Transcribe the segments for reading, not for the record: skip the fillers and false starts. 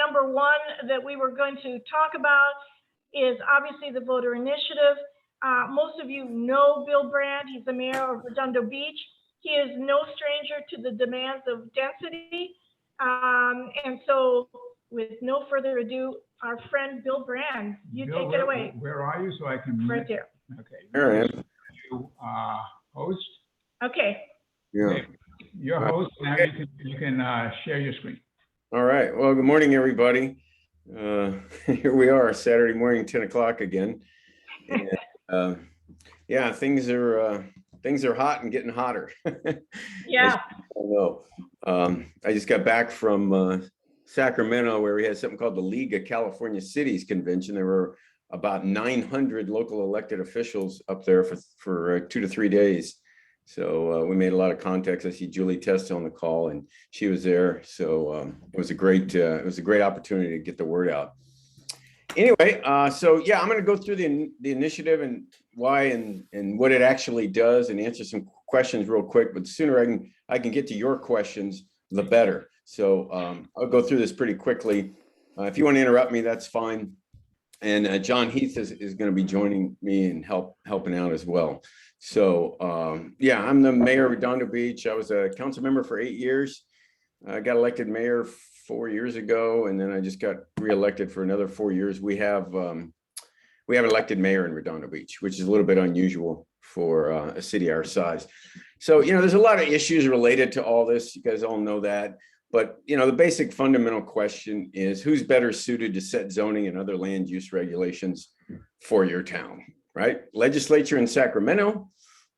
number one that we were going to talk about is obviously the voter initiative. Most of you know Bill Brand. He's the mayor of Redondo Beach. He is no stranger to the demands of density. And so with no further ado, our friend Bill Brand, you Bill, take it away. Where are you so I can? Right there. Okay. There I am. You host. Okay. Yeah. Okay. You're host. Now you can share your screen. All right. Well, good morning, everybody. Here we are, Saturday morning, 10 o'clock again. And, yeah, things are hot and getting hotter. Yeah. I just got back from Sacramento, where we had something called the League of California Cities Convention. There were about 900 local elected officials up there for 2 to 3 days. So we made a lot of contacts. I see Julie Testa on the call, and she was there. So it was a great opportunity to get the word out. Anyway, so yeah, I'm going to go through the initiative and why and what it actually does, and answer some questions real quick. But the sooner I can get to your questions, the better. So I'll go through this pretty quickly. If you want to interrupt me, that's fine. And John Heath is going to be joining me and helping out as well. So yeah, I'm the mayor of Redondo Beach. I was a council member for 8 years. I got elected mayor 4 years ago, and then I just got reelected for another 4 years. We have an elected mayor in Redondo Beach, which is a little bit unusual for a city our size. So, there's a lot of issues related to all this. You guys all know that. But, the basic fundamental question is, who's better suited to set zoning and other land use regulations for your town, right? Legislature in Sacramento,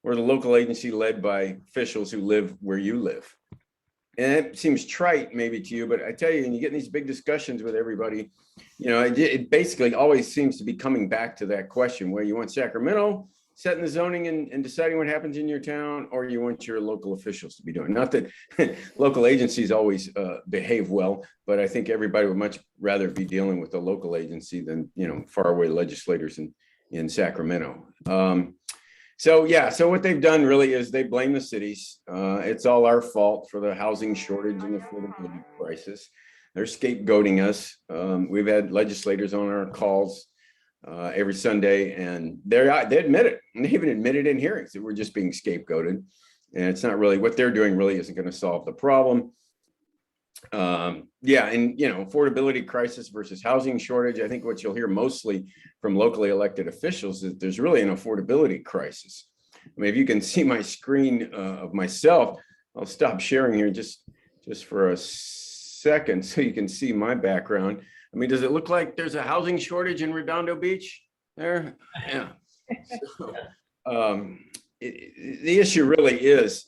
or the local agency led by officials who live where you live? And it seems trite maybe to you, but I tell you, when you get in these big discussions with everybody, it basically always seems to be coming back to that question, where you want Sacramento setting the zoning and deciding what happens in your town, or you want your local officials to be doing. Not that local agencies always behave well, but I think everybody would much rather be dealing with the local agency than, faraway legislators in Sacramento. So what they've done really is they blame the cities. It's all our fault for the housing shortage and the affordability crisis. They're scapegoating us. We've had legislators on our calls every Sunday, and they admit it. And they even admitted in hearings that we're just being scapegoated. And it's not really what they're doing, really isn't going to solve the problem. Affordability crisis versus housing shortage. I think what you'll hear mostly from locally elected officials is there's really an affordability crisis. I mean, if you can see my screen of myself, I'll stop sharing here just for a second so you can see my background. I mean, does it look like there's a housing shortage in Redondo Beach there? Yeah. So, the issue really is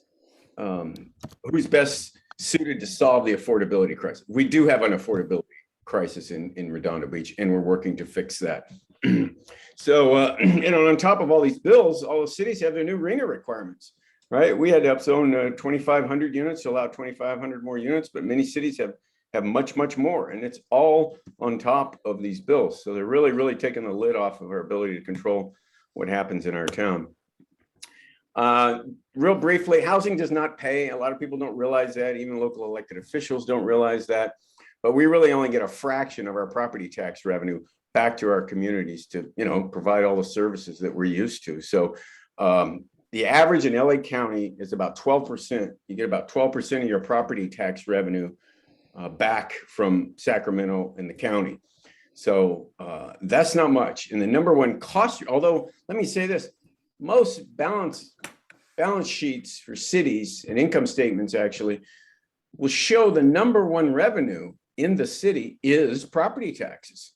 who's best suited to solve the affordability crisis. We do have an affordability crisis in Redondo Beach, and we're working to fix that. So, on top of all these bills, all the cities have their new RHNA requirements, right? We had to upzone 2,500 units to allow 2,500 more units, but many cities have much, much more, and it's all on top of these bills. So they're really, really taking the lid off of our ability to control what happens in our town. Real briefly, housing does not pay. A lot of people don't realize that. Even local elected officials don't realize that. But we really only get a fraction of our property tax revenue back to our communities to, provide all the services that we're used to. So the average in LA County is about 12%. You get about 12% of your property tax revenue back from Sacramento and the county. So that's not much. And the number one cost, although let me say this, most balance sheets for cities and income statements actually will show the number one revenue in the city is property taxes.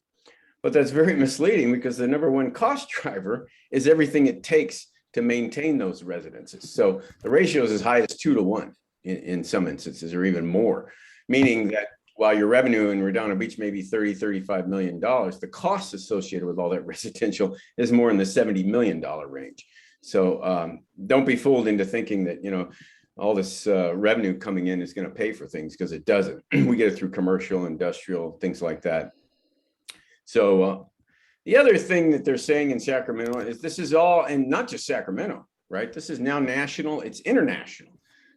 But that's very misleading, because the number one cost driver is everything it takes to maintain those residences. So the ratio is as high as 2 to 1 in some instances, or even more, meaning that while your revenue in Redondo Beach may be $35 million, the costs associated with all that residential is more in the $70 million range. So don't be fooled into thinking that, all this revenue coming in is going to pay for things, because it doesn't. We get it through commercial, industrial, things like that. So the other thing that they're saying in Sacramento is this is all, and not just Sacramento, right? This is now national, it's international.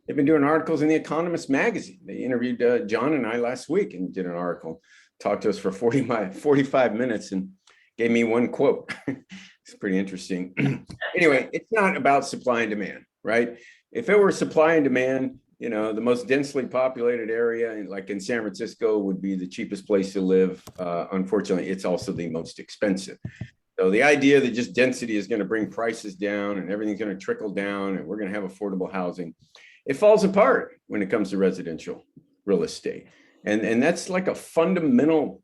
they've been doing articles in The Economist magazine. They interviewed John and I last week and did an article, talked to us for 45 minutes and gave me one quote. It's pretty interesting. Anyway, it's not about supply and demand, right? If it were supply and demand, you know, the most densely populated area, like in San Francisco, would be the cheapest place to live. Unfortunately, it's also the most expensive. So the idea that just density is going to bring prices down and everything's going to trickle down and we're going to have affordable housing, it falls apart when it comes to residential real estate. And that's like a fundamental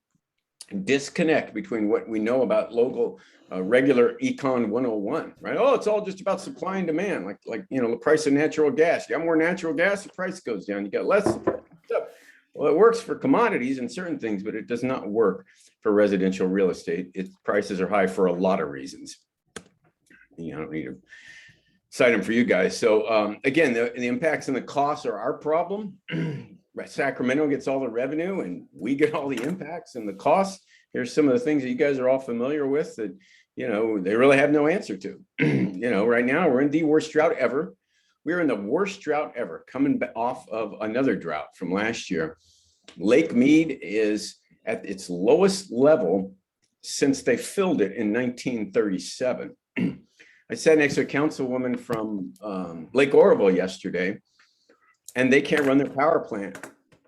disconnect between what we know about local regular econ 101, right? Oh, it's all just about supply and demand, like you know, the price of natural gas. You got more natural gas, the price goes down. You got less. Well, it works for commodities and certain things, but it does not work for residential real estate. Its prices are high for a lot of reasons. You know, I don't need to cite them for you guys. So again, the impacts and the costs are our problem. Sacramento gets all the revenue and we get all the impacts and the costs. Here's some of the things that you guys are all familiar with that, you know, they really have no answer to. You know, right now we're in the worst drought ever. We're in the worst drought ever, coming off of another drought from last year. Lake Mead is at its lowest level since they filled it in 1937. I sat next to a councilwoman from Lake Oroville yesterday, and they can't run their power plant.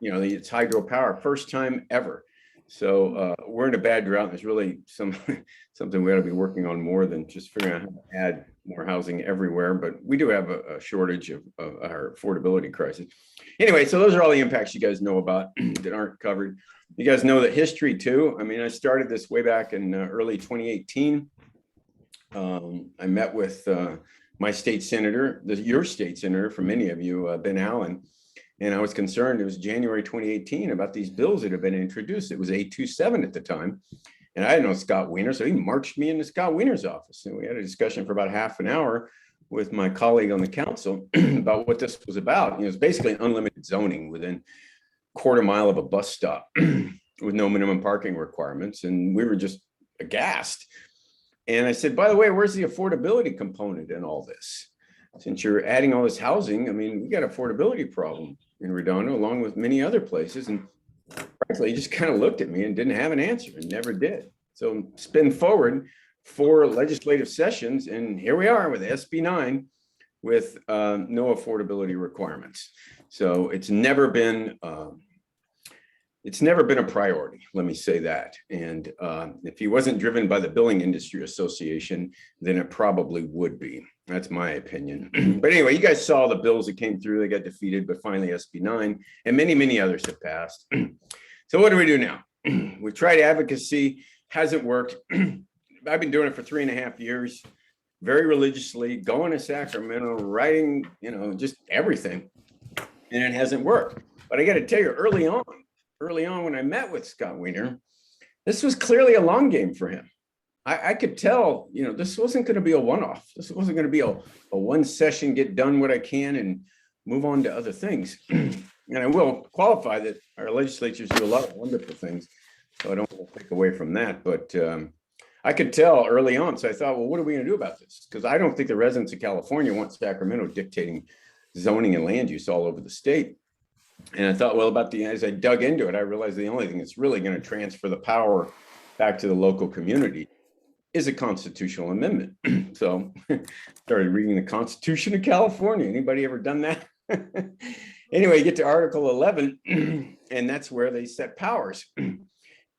You know, it's hydropower, first time ever. So we're in a bad drought. There's really something we ought to be working on more than just figuring out how to add more housing everywhere. But we do have a shortage of our affordability crisis. Anyway, so those are all the impacts you guys know about that aren't covered. You guys know that history too. I mean, I started this way back in early 2018. I met with my state senator, your state senator, for many of you, Ben Allen. And I was concerned, it was January 2018, about these bills that have been introduced. It was 827 at the time. And I didn't know Scott Wiener, so he marched me into Scott Wiener's office. And we had a discussion for about half an hour with my colleague on the council about what this was about. You know, it's basically unlimited zoning within a quarter mile of a bus stop with no minimum parking requirements. And we were just aghast. And I said, by the way, where's the affordability component in all this? Since you're adding all this housing, I mean, we got an affordability problem in Redondo, along with many other places. And frankly, he just kind of looked at me and didn't have an answer and never did. So spin forward 4 legislative sessions, and here we are with SB 9 with no affordability requirements. So it's never been a priority, let me say that. And if he wasn't driven by the Building Industry Association, then it probably would be. That's my opinion. But anyway, you guys saw the bills that came through. They got defeated, but finally SB 9 and many, many others have passed. So what do we do now? We've tried advocacy, hasn't worked. I've been doing it for 3.5 years, very religiously, going to Sacramento, writing, you know, just everything. And it hasn't worked. But I got to tell you, early on when I met with Scott Wiener, this was clearly a long game for him. I could tell, you know, this wasn't going to be a one-off. This wasn't going to be a one session, get done what I can and move on to other things. And I will qualify that our legislatures do a lot of wonderful things. So I don't want to take away from that. But I could tell early on. So I thought, well, what are we going to do about this? Because I don't think the residents of California want Sacramento dictating zoning and land use all over the state. And I thought, well, as I dug into it, I realized the only thing that's really going to transfer the power back to the local community is a constitutional amendment. So started reading the Constitution of California. Anybody ever done that? Anyway, you get to Article 11, and that's where they set powers.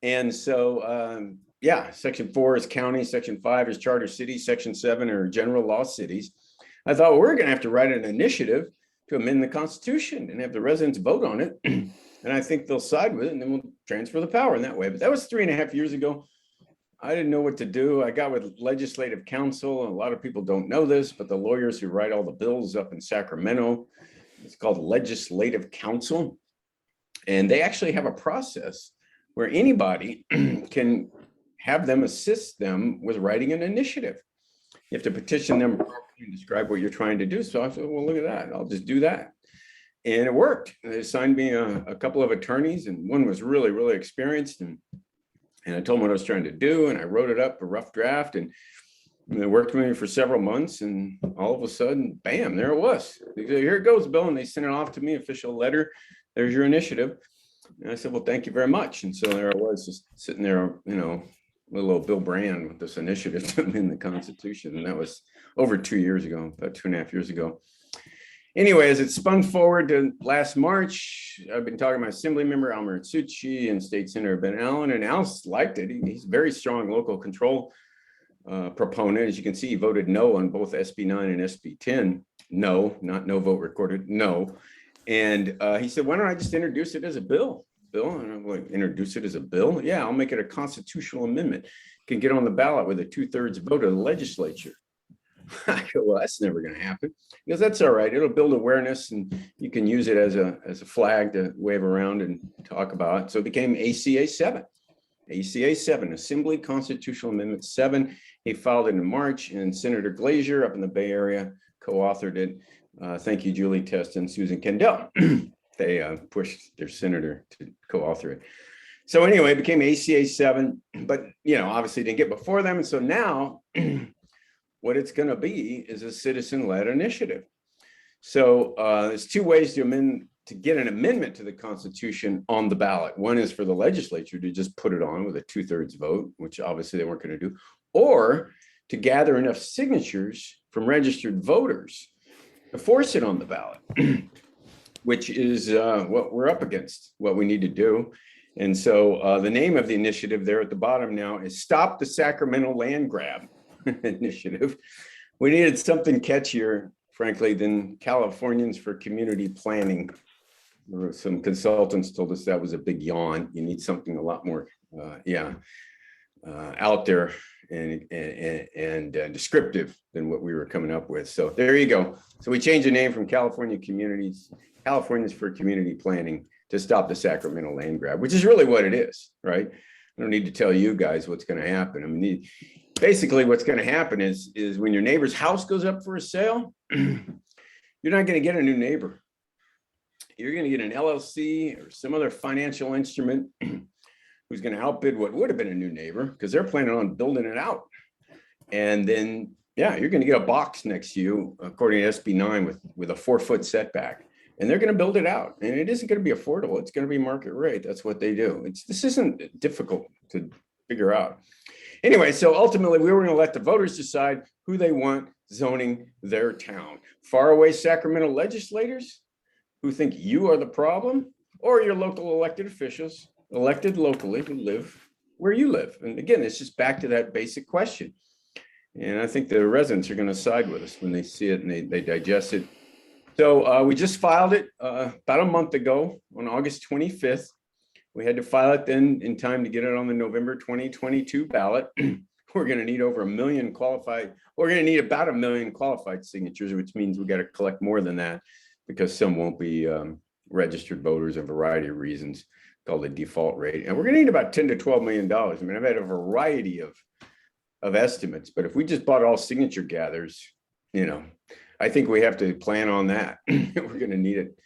And so, yeah, Section 4 is counties, Section 5 is charter cities, Section 7 are general law cities. I thought, well, we're going to have to write an initiative to amend the Constitution and have the residents vote on it. And I think they'll side with it, and then we'll transfer the power in that way. But that was 3.5 years ago. I didn't know what to do. I got with legislative counsel. A lot of people don't know this, but the lawyers who write all the bills up in Sacramento, it's called legislative counsel. And they actually have a process where anybody can have them assist them with writing an initiative. You have to petition them and describe what you're trying to do. So I said, well, look at that. I'll just do that. And it worked. They assigned me a couple of attorneys, and one was really, really experienced. And I told them what I was trying to do, and I wrote it up, a rough draft. And And they worked with me for several months, and all of a sudden, bam, there it was. They said, here it goes, Bill. And they sent it off to me, official letter. There's your initiative. And I said, well, thank you very much. And so there I was, just sitting there, little old Bill Brand with this initiative in the Constitution. And that was over 2 years ago, about 2.5 years ago. Anyway, as it spun forward to last March, I've been talking to my Assembly member, Almer Tsuchi, and State Senator Ben Allen, and Al's liked it. He's a very strong local control proponent. As you can see, he voted no on both SB 9 and SB 10. No, not no vote recorded, no. And he said, why don't I just introduce it as a bill? Bill, and I'm like, introduce it as a bill? Yeah, I'll make it a constitutional amendment. Can get on the ballot with a 2/3 vote of the legislature. I go, well, that's never going to happen. Because that's all right. It'll build awareness, and you can use it as a flag to wave around and talk about. So it became ACA 7. ACA 7, Assembly Constitutional Amendment 7. He filed it in March, and Senator Glazier up in the Bay Area co-authored it. Thank you, Julie Test and Susan Kendall. They pushed their senator to co-author it. So anyway, it became ACA 7, but obviously didn't get before them. And so now what it's going to be is a citizen-led initiative. So there's two ways to get an amendment to the Constitution on the ballot. One is for the legislature to just put it on with a 2/3 vote, which obviously they weren't going to do, or to gather enough signatures from registered voters to force it on the ballot, which is what we're up against, what we need to do. And so the name of the initiative there at the bottom now is Stop the Sacramento Land Grab Initiative. We needed something catchier, frankly, than Californians for Community Planning. Some consultants told us that was a big yawn. You need something a lot more, out there and descriptive than what we were coming up with. So there you go. So we changed the name from Californians for Community Planning to Stop the Sacramento Land Grab, which is really what it is, right? I don't need to tell you guys what's going to happen. I mean, basically what's going to happen is when your neighbor's house goes up for a sale, you're not going to get a new neighbor. You're going to get an LLC or some other financial instrument who's going to outbid what would have been a new neighbor because they're planning on building it out. And then, you're going to get a box next to you, according to SB 9, with a 4-foot setback. And they're going to build it out. And it isn't going to be affordable. It's going to be market rate. That's what they do. This isn't difficult to figure out. Anyway, so ultimately, we were going to let the voters decide who they want zoning their town. Faraway Sacramento legislators who think you are the problem, or your local elected officials, elected locally, who live where you live. And again, it's just back to that basic question. And I think the residents are going to side with us when they see it and they digest it. So we just filed it about a month ago on August 25th. We had to file it then in time to get it on the November 2022 ballot. We're going to need over 1 million qualified. We're going to need about 1 million qualified signatures, which means we got to collect more than that because some won't be registered voters, a variety of reasons, called the default rate. And we're going to need about $10 to $12 million. I mean, I've had a variety of estimates, but if we just bought all signature gathers, I think we have to plan on that. We're going to need it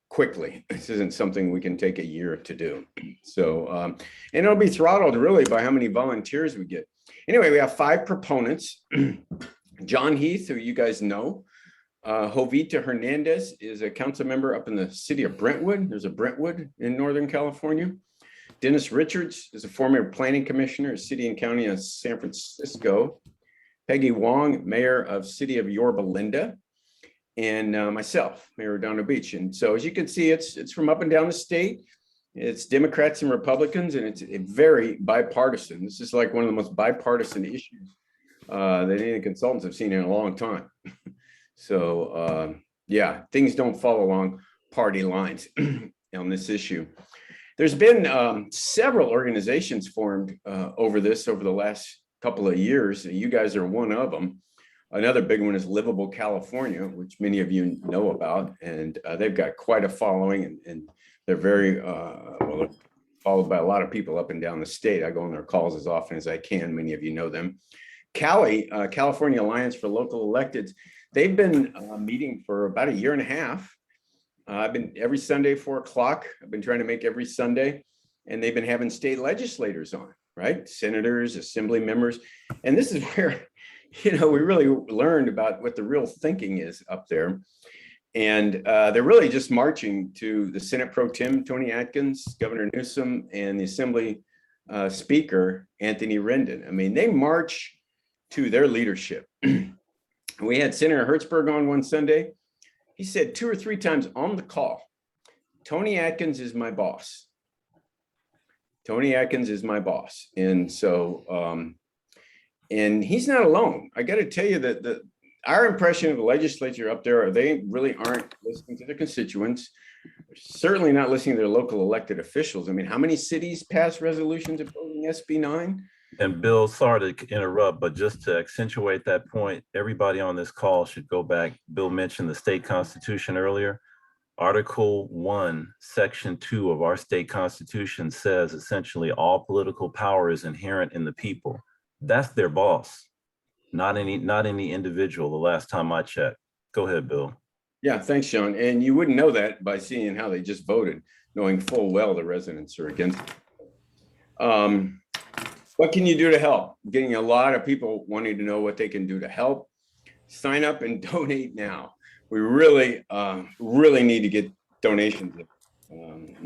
quickly. This isn't something we can take a year to do. So, and it'll be throttled really by how many volunteers we get. Anyway, we have 5 proponents. John Heath, who you guys know. Jovita Hernandez is a council member up in the city of Brentwood. There's a Brentwood in Northern California. Dennis Richards is a former planning commissioner of city and county of San Francisco. Peggy Wong, mayor of city of Yorba Linda, and myself, Mayor Redondo Beach. And so as you can see, it's from up and down the state. It's Democrats and Republicans, and it's very bipartisan. This is like one of the most bipartisan issues that any of the consultants have seen in a long time. So things don't fall along party lines on this issue. There's been several organizations formed over the last couple of years. You guys are one of them. Another big one is Livable California, which many of you know about, and they've got quite a following, and they're very followed by a lot of people up and down the state. I go on their calls as often as I can. Many of you know them. CALI, California Alliance for Local Electeds, they've been meeting for about 1.5 years. I've been every Sunday, 4 o'clock. I've been trying to make every Sunday, and they've been having state legislators on, right? Senators, assembly members. And this is where, we really learned about what the real thinking is up there. And they're really just marching to the Senate Pro Tem, Tony Atkins, Governor Newsom, and the Assembly Speaker, Anthony Rendon. I mean, they march to their leadership. We had Senator Hertzberg on one Sunday. He said 2 or 3 times on the call, Tony Atkins is my boss. Tony Atkins is my boss. And so, and he's not alone. I got to tell you that our impression of the legislature up there, they really aren't listening to their constituents. They're certainly not listening to their local elected officials. I mean, how many cities pass resolutions opposing SB 9? And Bill, sorry to interrupt, but just to accentuate that point, everybody on this call should go back. Bill mentioned the state constitution earlier. Article 1, Section 2 of our state constitution says essentially all political power is inherent in the people. That's their boss. Not any individual, the last time I checked. Go ahead, Bill. Yeah, thanks, Sean. And you wouldn't know that by seeing how they just voted, knowing full well the residents are against it. What can you do to help? Getting a lot of people wanting to know what they can do to help. Sign up and donate now. We really, really need to get donations. It's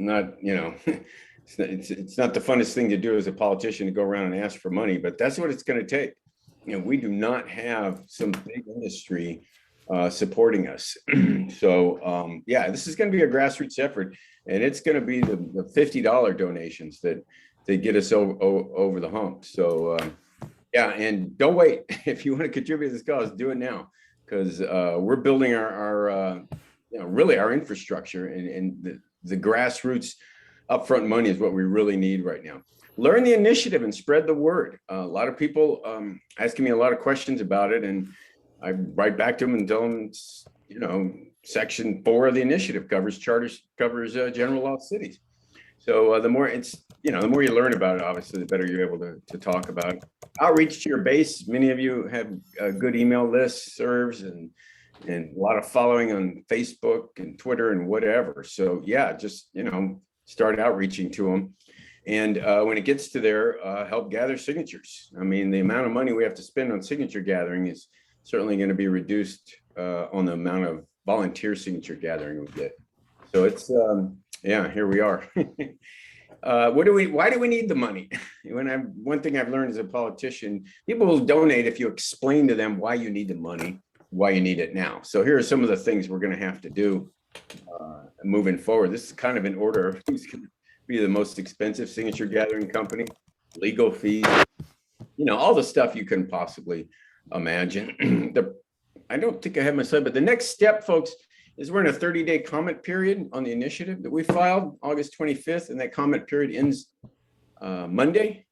not the funnest thing to do as a politician to go around and ask for money, but that's what it's going to take. We do not have some big industry supporting us. So yeah, this is going to be a grassroots effort, and it's going to be the $50 donations that get us over the hump. So yeah, and don't wait. If you want to contribute to this cause, do it now, because we're building our really our infrastructure, and the grassroots upfront money is what we really need right now. Learn the initiative and spread the word. A lot of people asking me a lot of questions about it, and I write back to them and tell them, Section 4 of the initiative covers general law cities. So the more the more you learn about it, obviously, the better you're able to talk about it. Outreach to your base. Many of you have good email listservs and a lot of following on Facebook and Twitter and whatever. So yeah, just start outreaching to them. And when it gets to there, help gather signatures. I mean, the amount of money we have to spend on signature gathering is certainly going to be reduced on the amount of volunteer signature gathering we get. So it's, yeah, here we are. Why do we need the money? One thing I've learned as a politician, people will donate if you explain to them why you need the money, why you need it now. So here are some of the things we're going to have to do moving forward. This is kind of in order of who's going to be the most expensive signature gathering company, legal fees, all the stuff you can possibly imagine. I don't think I have my slide, but the next step, folks, is we're in a 30-day comment period on the initiative that we filed August 25th, and that comment period ends Monday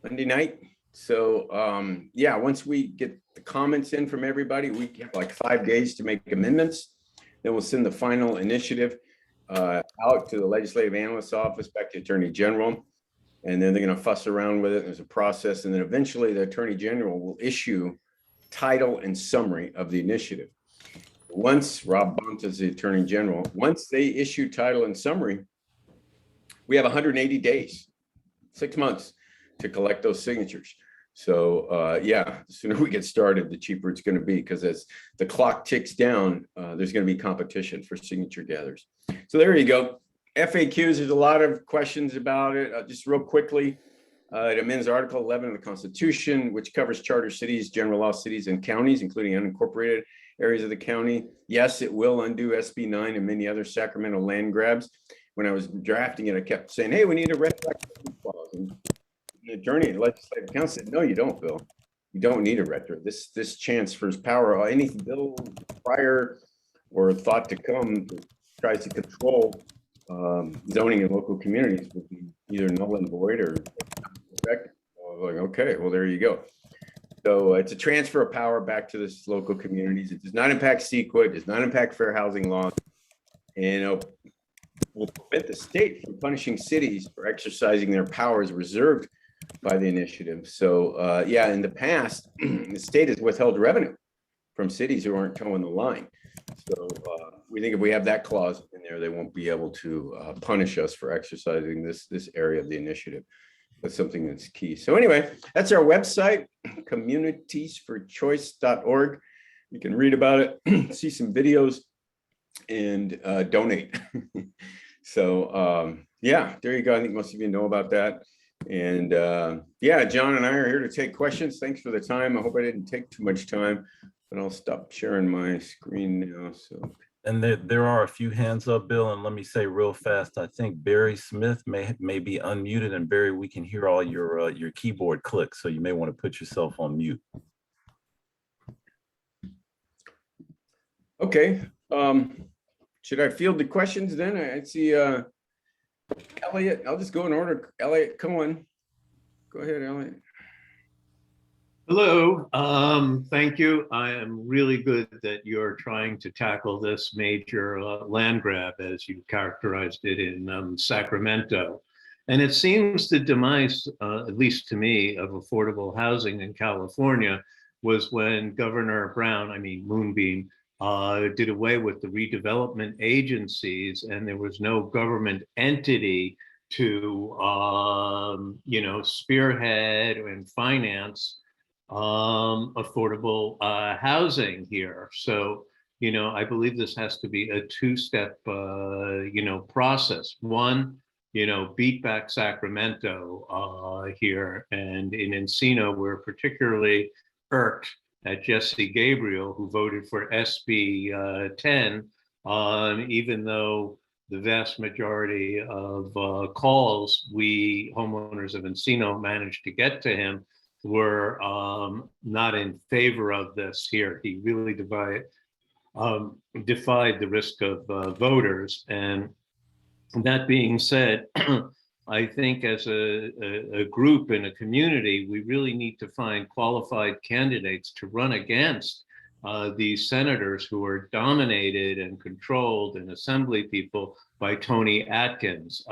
night. So yeah, once we get the comments in from everybody, we have like 5 days to make amendments. Then we'll send the final initiative out to the legislative analyst's office, back to the Attorney General, and then they're going to fuss around with it. There's a process, and then eventually the Attorney General will issue title and summary of the initiative. Once Rob Bonta is the Attorney General, once they issue title and summary, we have 180 days, 6 months to collect those signatures. So yeah, the sooner we get started, the cheaper it's going to be, because as the clock ticks down, there's going to be competition for signature gatherers. So there you go. FAQs, there's a lot of questions about it. Just real quickly, it amends Article 11 of the Constitution, which covers charter cities, general law cities, and counties, including unincorporated areas of the county. Yes, it will undo SB 9 and many other Sacramento land grabs. When I was drafting it, I kept saying, hey, we need a retroactivity clause. And the attorney at the legislative council said, no, you don't, Bill. You don't need a retro. This transfers power. Any bill prior or thought to come that tries to control zoning in local communities would be either null and void or effective. Like, okay, well, there you go. So it's a transfer of power back to this local communities. It does not impact CEQA. It does not impact fair housing laws. And will prevent the state from punishing cities for exercising their powers reserved by the initiative. So yeah, in the past, the state has withheld revenue from cities who aren't towing the line. So we think if we have that clause in there, they won't be able to punish us for exercising this area of the initiative. That's something that's key. So anyway, that's our website, communitiesforchoice.org. You can read about it, see some videos, and donate. So yeah, there you go. I think most of you know about that. And yeah, John and I are here to take questions. Thanks for the time. I hope I didn't take too much time, but I'll stop sharing my screen now. So. And there are a few hands up, Bill, and let me say real fast, I think Barry Smith may be unmuted, and Barry, we can hear all your keyboard clicks, so you may want to put yourself on mute. Okay, should I field the questions then? I see Elliot, I'll just go in order. Elliot, come on. Go ahead, Elliot. Hello, thank you. I am really good that you're trying to tackle this major land grab, as you characterized it in Sacramento. And it seems the demise, at least to me, of affordable housing in California was when Governor Brown, I mean Moonbeam, did away with the redevelopment agencies, and there was no government entity to, spearhead and finance affordable housing here. So, I believe this has to be a two-step, process. One, beat back Sacramento here, and in Encino, we're particularly irked at Jesse Gabriel, who voted for SB 10, even though the vast majority of calls we homeowners of Encino managed to get to him were not in favor of this here. He really defied the risk of voters. And that being said, I think as a group and a community, we really need to find qualified candidates to run against these senators who are dominated and controlled, and assembly people, by Tony Atkins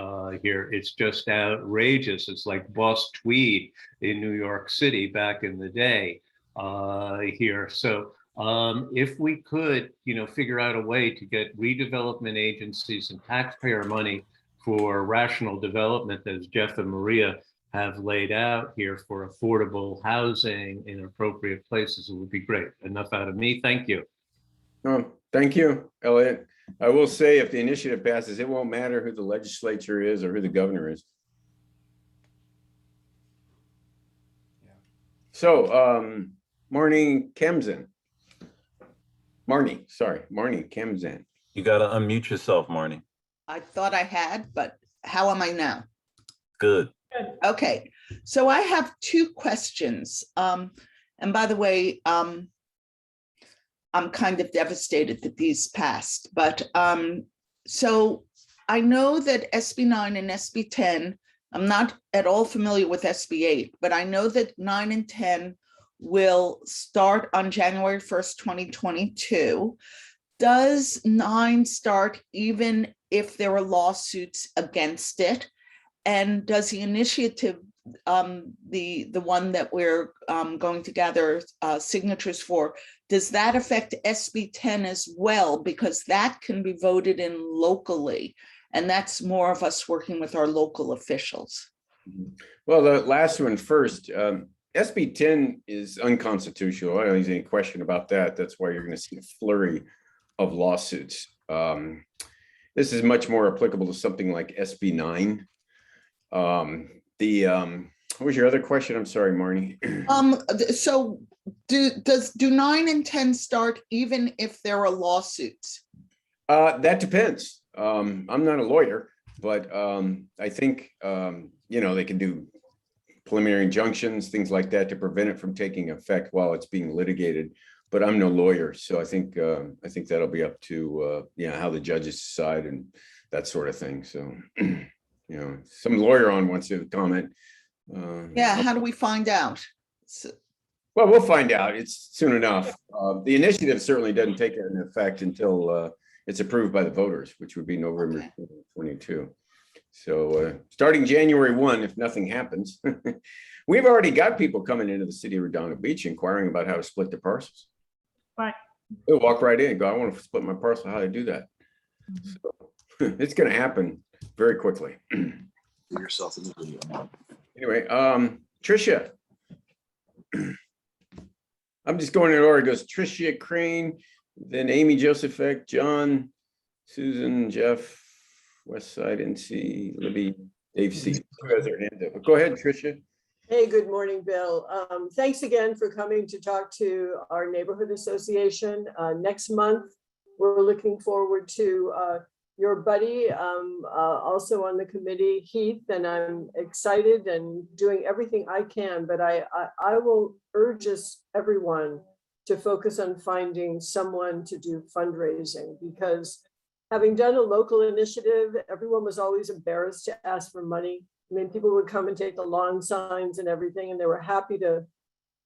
here. It's just outrageous. It's like Boss Tweed in New York City back in the day here. So if we could, figure out a way to get redevelopment agencies and taxpayer money for rational development, as Jeff and Maria have laid out here, for affordable housing in appropriate places, it would be great. Enough out of me. Thank you. Thank you, Elliot. I will say, if the initiative passes, it won't matter who the legislature is or who the governor is. So, Marnie Kemzan. Marnie Kemzan. You got to unmute yourself, Marnie. I thought I had, but how am I now? Good. Okay, so I have two questions. And by the way, I'm kind of devastated that these passed, but so I know that SB 9 and SB 10, I'm not at all familiar with SB 8, but I know that 9 and 10 will start on January 1st, 2022. Does 9 start even if there are lawsuits against it? And does the initiative, the one that we're going to gather signatures for, does that affect SB 10 as well? Because that can be voted in locally, and that's more of us working with our local officials. Well, the last one first. SB 10 is unconstitutional. I don't think there's any question about that. That's why you're going to see a flurry of lawsuits. This is much more applicable to something like SB 9. What was your other question? I'm sorry, Marnie. So do 9 and 10 start even if there are lawsuits? That depends. I'm not a lawyer, but I think they can do preliminary injunctions, things like that, to prevent it from taking effect while it's being litigated. But I'm no lawyer, so I think that'll be up to how the judges decide and that sort of thing. So some lawyer wants to comment. Yeah, how do we find out? Well, we'll find out. It's soon enough. The initiative certainly doesn't take into effect until it's approved by the voters, which would be November 22. So starting January 1, if nothing happens, we've already got people coming into the city of Redondo Beach inquiring about how to split their parcels. Right. They'll walk right in and go, I want to split my parcel. How do I do that? Mhm. So it's going to happen very quickly. Yourself in the video. Anyway, Tricia. I'm just going in order. It goes Tricia Crane, then Amy Josephek, John, Susan, Jeff, Westside NC, Libby, Dave C. Who has their hand up? Go ahead, Tricia. Hey, good morning, Bill. Thanks again for coming to talk to our neighborhood association. Next month, we're looking forward to your buddy, also on the committee, Heath, and I'm excited and doing everything I can, but I will urge us, everyone, to focus on finding someone to do fundraising, because having done a local initiative, everyone was always embarrassed to ask for money. I mean, people would come and take the lawn signs and everything, and they were happy to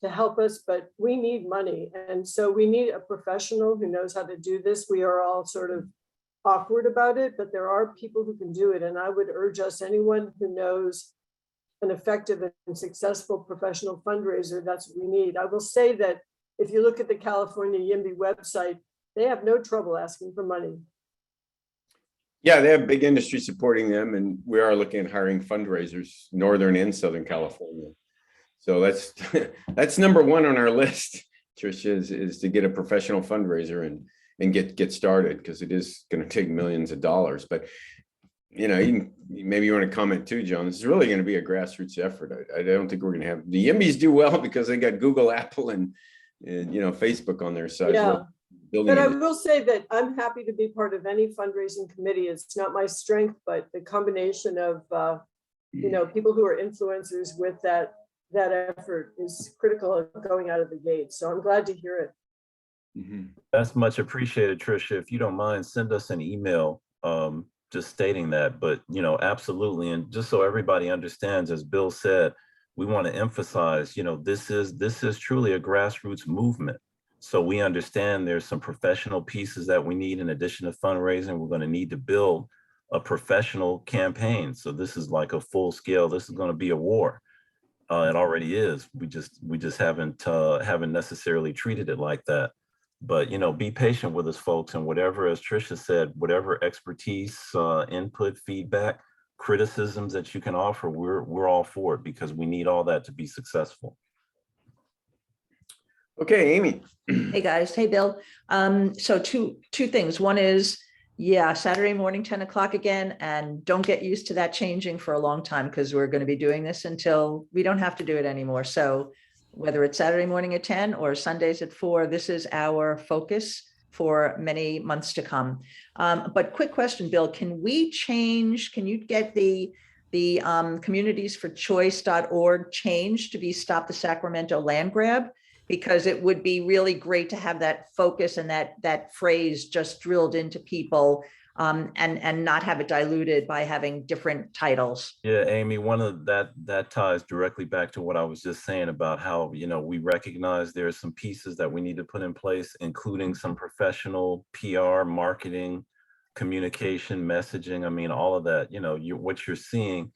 help us, but we need money. And so we need a professional who knows how to do this. We are all sort of awkward about it, but there are people who can do it. And I would urge us, anyone who knows an effective and successful professional fundraiser, that's what we need. I will say that if you look at the California YIMBY website, they have no trouble asking for money. Yeah, they have big industry supporting them, and we are looking at hiring fundraisers, Northern and Southern California. So that's number one on our list, Tricia, is to get a professional fundraiser and get started, because it is going to take millions of dollars. But maybe you want to comment too, John. This is really going to be a grassroots effort. I don't think we're going to have the YIMBYs do well because they got Google, Apple, and Facebook on their side. Yeah. But I will say that I'm happy to be part of any fundraising committee. It's not my strength, but the combination of people who are influencers with that effort is critical of going out of the gate. So I'm glad to hear it. Mm-hmm. That's much appreciated, Tricia. If you don't mind, send us an email just stating that. But, absolutely. And just so everybody understands, as Bill said, we want to emphasize, this is truly a grassroots movement. So we understand there's some professional pieces that we need in addition to fundraising. We're going to need to build a professional campaign. So this is like a full scale. This is going to be a war. It already is. We just haven't necessarily treated it like that. But be patient with us, folks, and whatever, as Tricia said, whatever expertise, input, feedback, criticisms that you can offer, we're all for it, because we need all that to be successful. Okay, Amy. Hey guys, hey Bill. So two things. One is, Saturday morning, 10 o'clock again, and don't get used to that changing for a long time, because we're going to be doing this until we don't have to do it anymore. So whether it's Saturday morning at 10 or Sundays at 4, this is our focus for many months to come. But quick question, Bill, can you get the communitiesforchoice.org changed to be Stop the Sacramento Land Grab? Because it would be really great to have that focus and that phrase just drilled into people, and not have it diluted by having different titles. Yeah, Amy, one of that ties directly back to what I was just saying about how, we recognize there are some pieces that we need to put in place, including some professional PR, marketing, communication, messaging. I mean, all of that, what you're seeing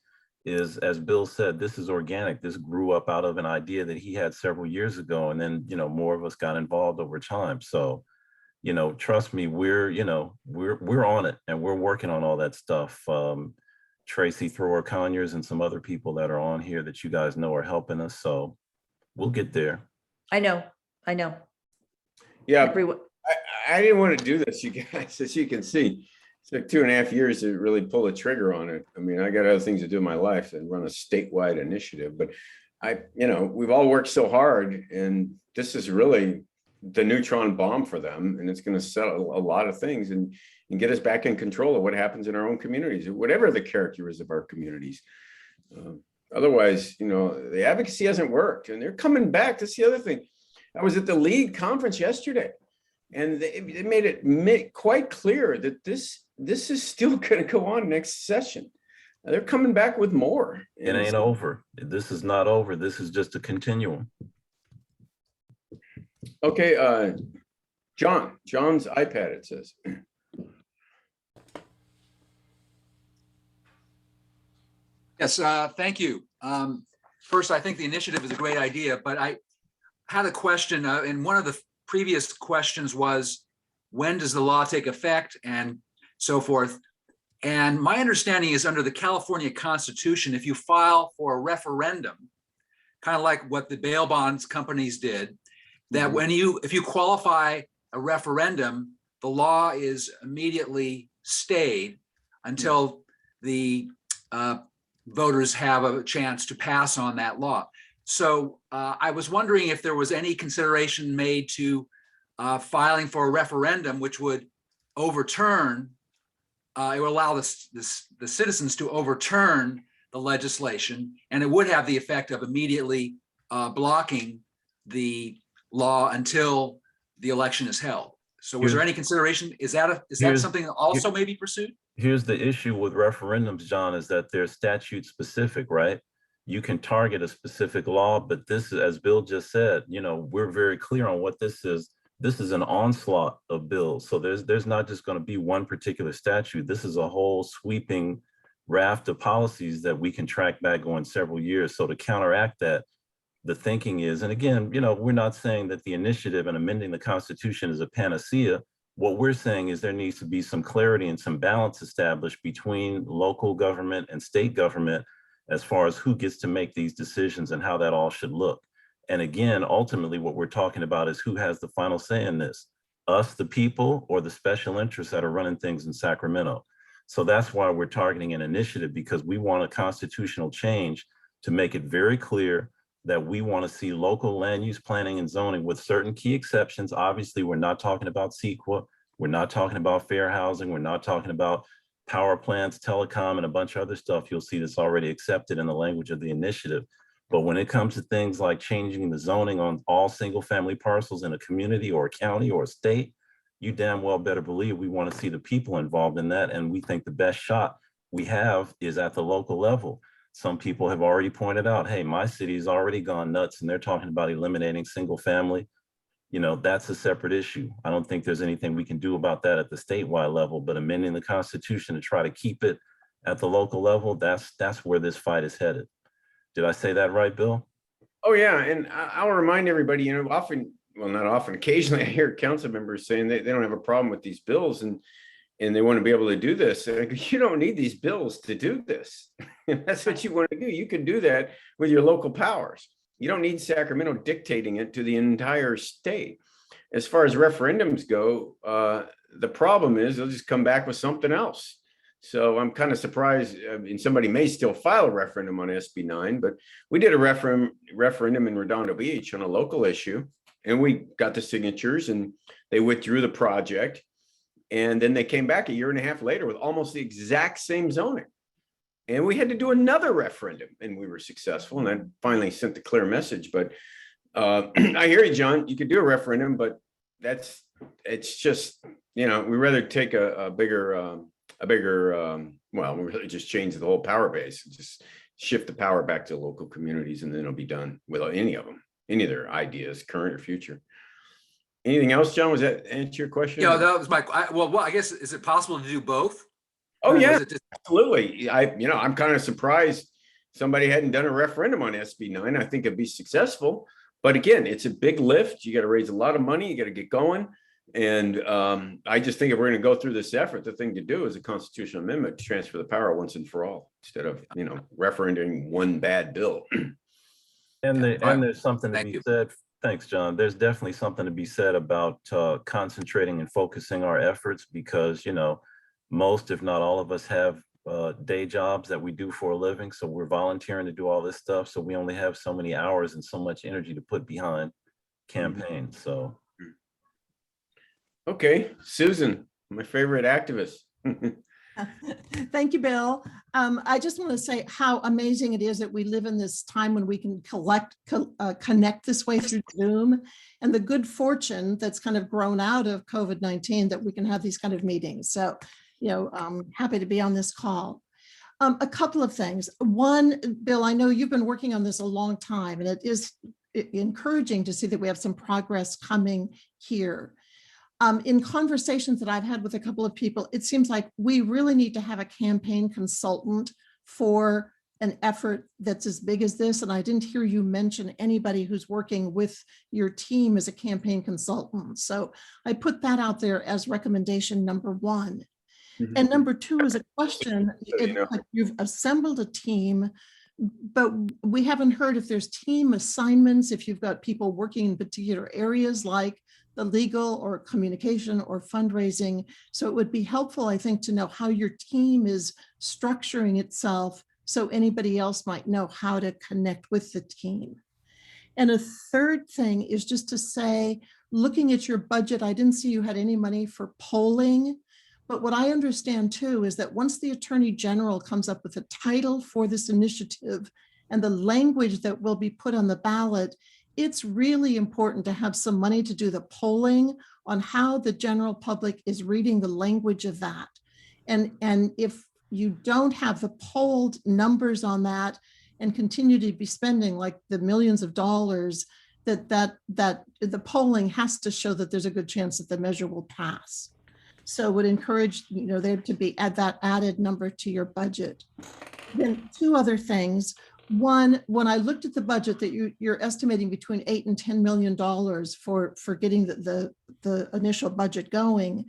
is, as Bill said, this is organic. This grew up out of an idea that he had several years ago. And then, more of us got involved over time. So, trust me, we're on it, and we're working on all that stuff. Tracy Thrower-Conyers and some other people that are on here that you guys know are helping us. So we'll get there. I know. Yeah, Everyone. I didn't want to do this, you guys, as you can see. It took 2.5 years to really pull the trigger on it. I mean, I got other things to do in my life and run a statewide initiative, but we've all worked so hard, and this is really the neutron bomb for them. And it's going to settle a lot of things and get us back in control of what happens in our own communities, whatever the character is of our communities. Otherwise, the advocacy hasn't worked, and they're coming back. That's the other thing. I was at the League conference yesterday, and they made it quite clear that this is still going to go on next session. They're coming back with more. It ain't over. This is not over. This is just a continuum. Okay, John's iPad, it says. Yes, thank you. First, I think the initiative is a great idea, but I had a question, and one of the previous questions was, when does the law take effect and so forth? And my understanding is under the California Constitution, if you file for a referendum, kind of like what the bail bonds companies did, that if you qualify a referendum, the law is immediately stayed until the voters have a chance to pass on that law. So I was wondering if there was any consideration made to filing for a referendum, which would overturn, it would allow the citizens to overturn the legislation, and it would have the effect of immediately blocking the law until the election is held. So was there any consideration? Is that something that also may be pursued? Here's the issue with referendums, John, is that they're statute specific, right? You can target a specific law, but this, as Bill just said, we're very clear on what this is. This is an onslaught of bills. So there's not just going to be one particular statute. This is a whole sweeping raft of policies that we can track back going several years. So to counteract that, the thinking is, and again, we're not saying that the initiative and amending the Constitution is a panacea. What we're saying is there needs to be some clarity and some balance established between local government and state government as far as who gets to make these decisions and how that all should look. And again, ultimately, what we're talking about is who has the final say in this, us, the people, or the special interests that are running things in Sacramento. So that's why we're targeting an initiative, because we want a constitutional change to make it very clear that we want to see local land use planning and zoning with certain key exceptions. Obviously, we're not talking about CEQA. We're not talking about fair housing. We're not talking about power plants, telecom, and a bunch of other stuff you'll see that's already accepted in the language of the initiative. But when it comes to things like changing the zoning on all single family parcels in a community or a county or a state, you damn well better believe we want to see the people involved in that. And we think the best shot we have is at the local level. Some people have already pointed out, hey, my city's already gone nuts and they're talking about eliminating single family. That's a separate issue. I don't think there's anything we can do about that at the statewide level, but amending the Constitution to try to keep it at the local level, that's where this fight is headed. Did I say that right, Bill? Oh, yeah. And I'll remind everybody, often, well, not often, occasionally I hear council members saying they don't have a problem with these bills and they want to be able to do this. You don't need these bills to do this. That's what you want to do. You can do that with your local powers. You don't need Sacramento dictating it to the entire state. As far as referendums go, the problem is they'll just come back with something else. So I'm kind of surprised, and somebody may still file a referendum on SB 9, but we did a referendum in Redondo Beach on a local issue, and we got the signatures and they withdrew the project. And then they came back a year and a half later with almost the exact same zoning. And we had to do another referendum and we were successful. And that finally sent the clear message. But I hear you, John, you could do a referendum, but it's just, we'd rather take a bigger, well, we really just change the whole power base, just shift the power back to local communities, and then it'll be done without any of their ideas, current or future. Anything else, John? Was that answer your question? Yeah, that was I guess, is it possible to do both? Oh, yeah, absolutely. I'm kind of surprised somebody hadn't done a referendum on SB 9. I think it'd be successful. But again, it's a big lift. You got to raise a lot of money. You got to get going. And I just think if we're going to go through this effort, the thing to do is a constitutional amendment to transfer the power once and for all, instead of, referendum one bad bill. And there's something to be said. Thanks, John. There's definitely something to be said about concentrating and focusing our efforts, because, most, if not all of us, have day jobs that we do for a living. So we're volunteering to do all this stuff. So we only have so many hours and so much energy to put behind campaigns. So. Okay, Susan, my favorite activist. Thank you, Bill. I just want to say how amazing it is that we live in this time when we can connect this way through Zoom, and the good fortune that's kind of grown out of COVID-19 that we can have these kind of meetings. So, I'm happy to be on this call. A couple of things. One, Bill, I know you've been working on this a long time, and it is encouraging to see that we have some progress coming here. In conversations that I've had with a couple of people, it seems like we really need to have a campaign consultant for an effort that's as big as this. And I didn't hear you mention anybody who's working with your team as a campaign consultant. So I put that out there as recommendation number one. And number two is a question, So, you know. like you've assembled a team, but we haven't heard if there's team assignments, if you've got people working in particular areas like the legal or communication or fundraising. So it would be helpful, I think, to know how your team is structuring itself so anybody else might know how to connect with the team. And a third thing is just to say, looking at your budget, I didn't see you had any money for polling. But what I understand too is that once the Attorney General comes up with a title for this initiative and the language that will be put on the ballot, it's really important to have some money to do the polling on how the general public is reading the language of that. And if you don't have the polled numbers on that and continue to be spending like the millions of dollars, that the polling has to show that there's a good chance that the measure will pass. So would encourage, there to be that added number to your budget. Then two other things. One, when I looked at the budget that you're estimating between $8 and $10 million for getting the initial budget going,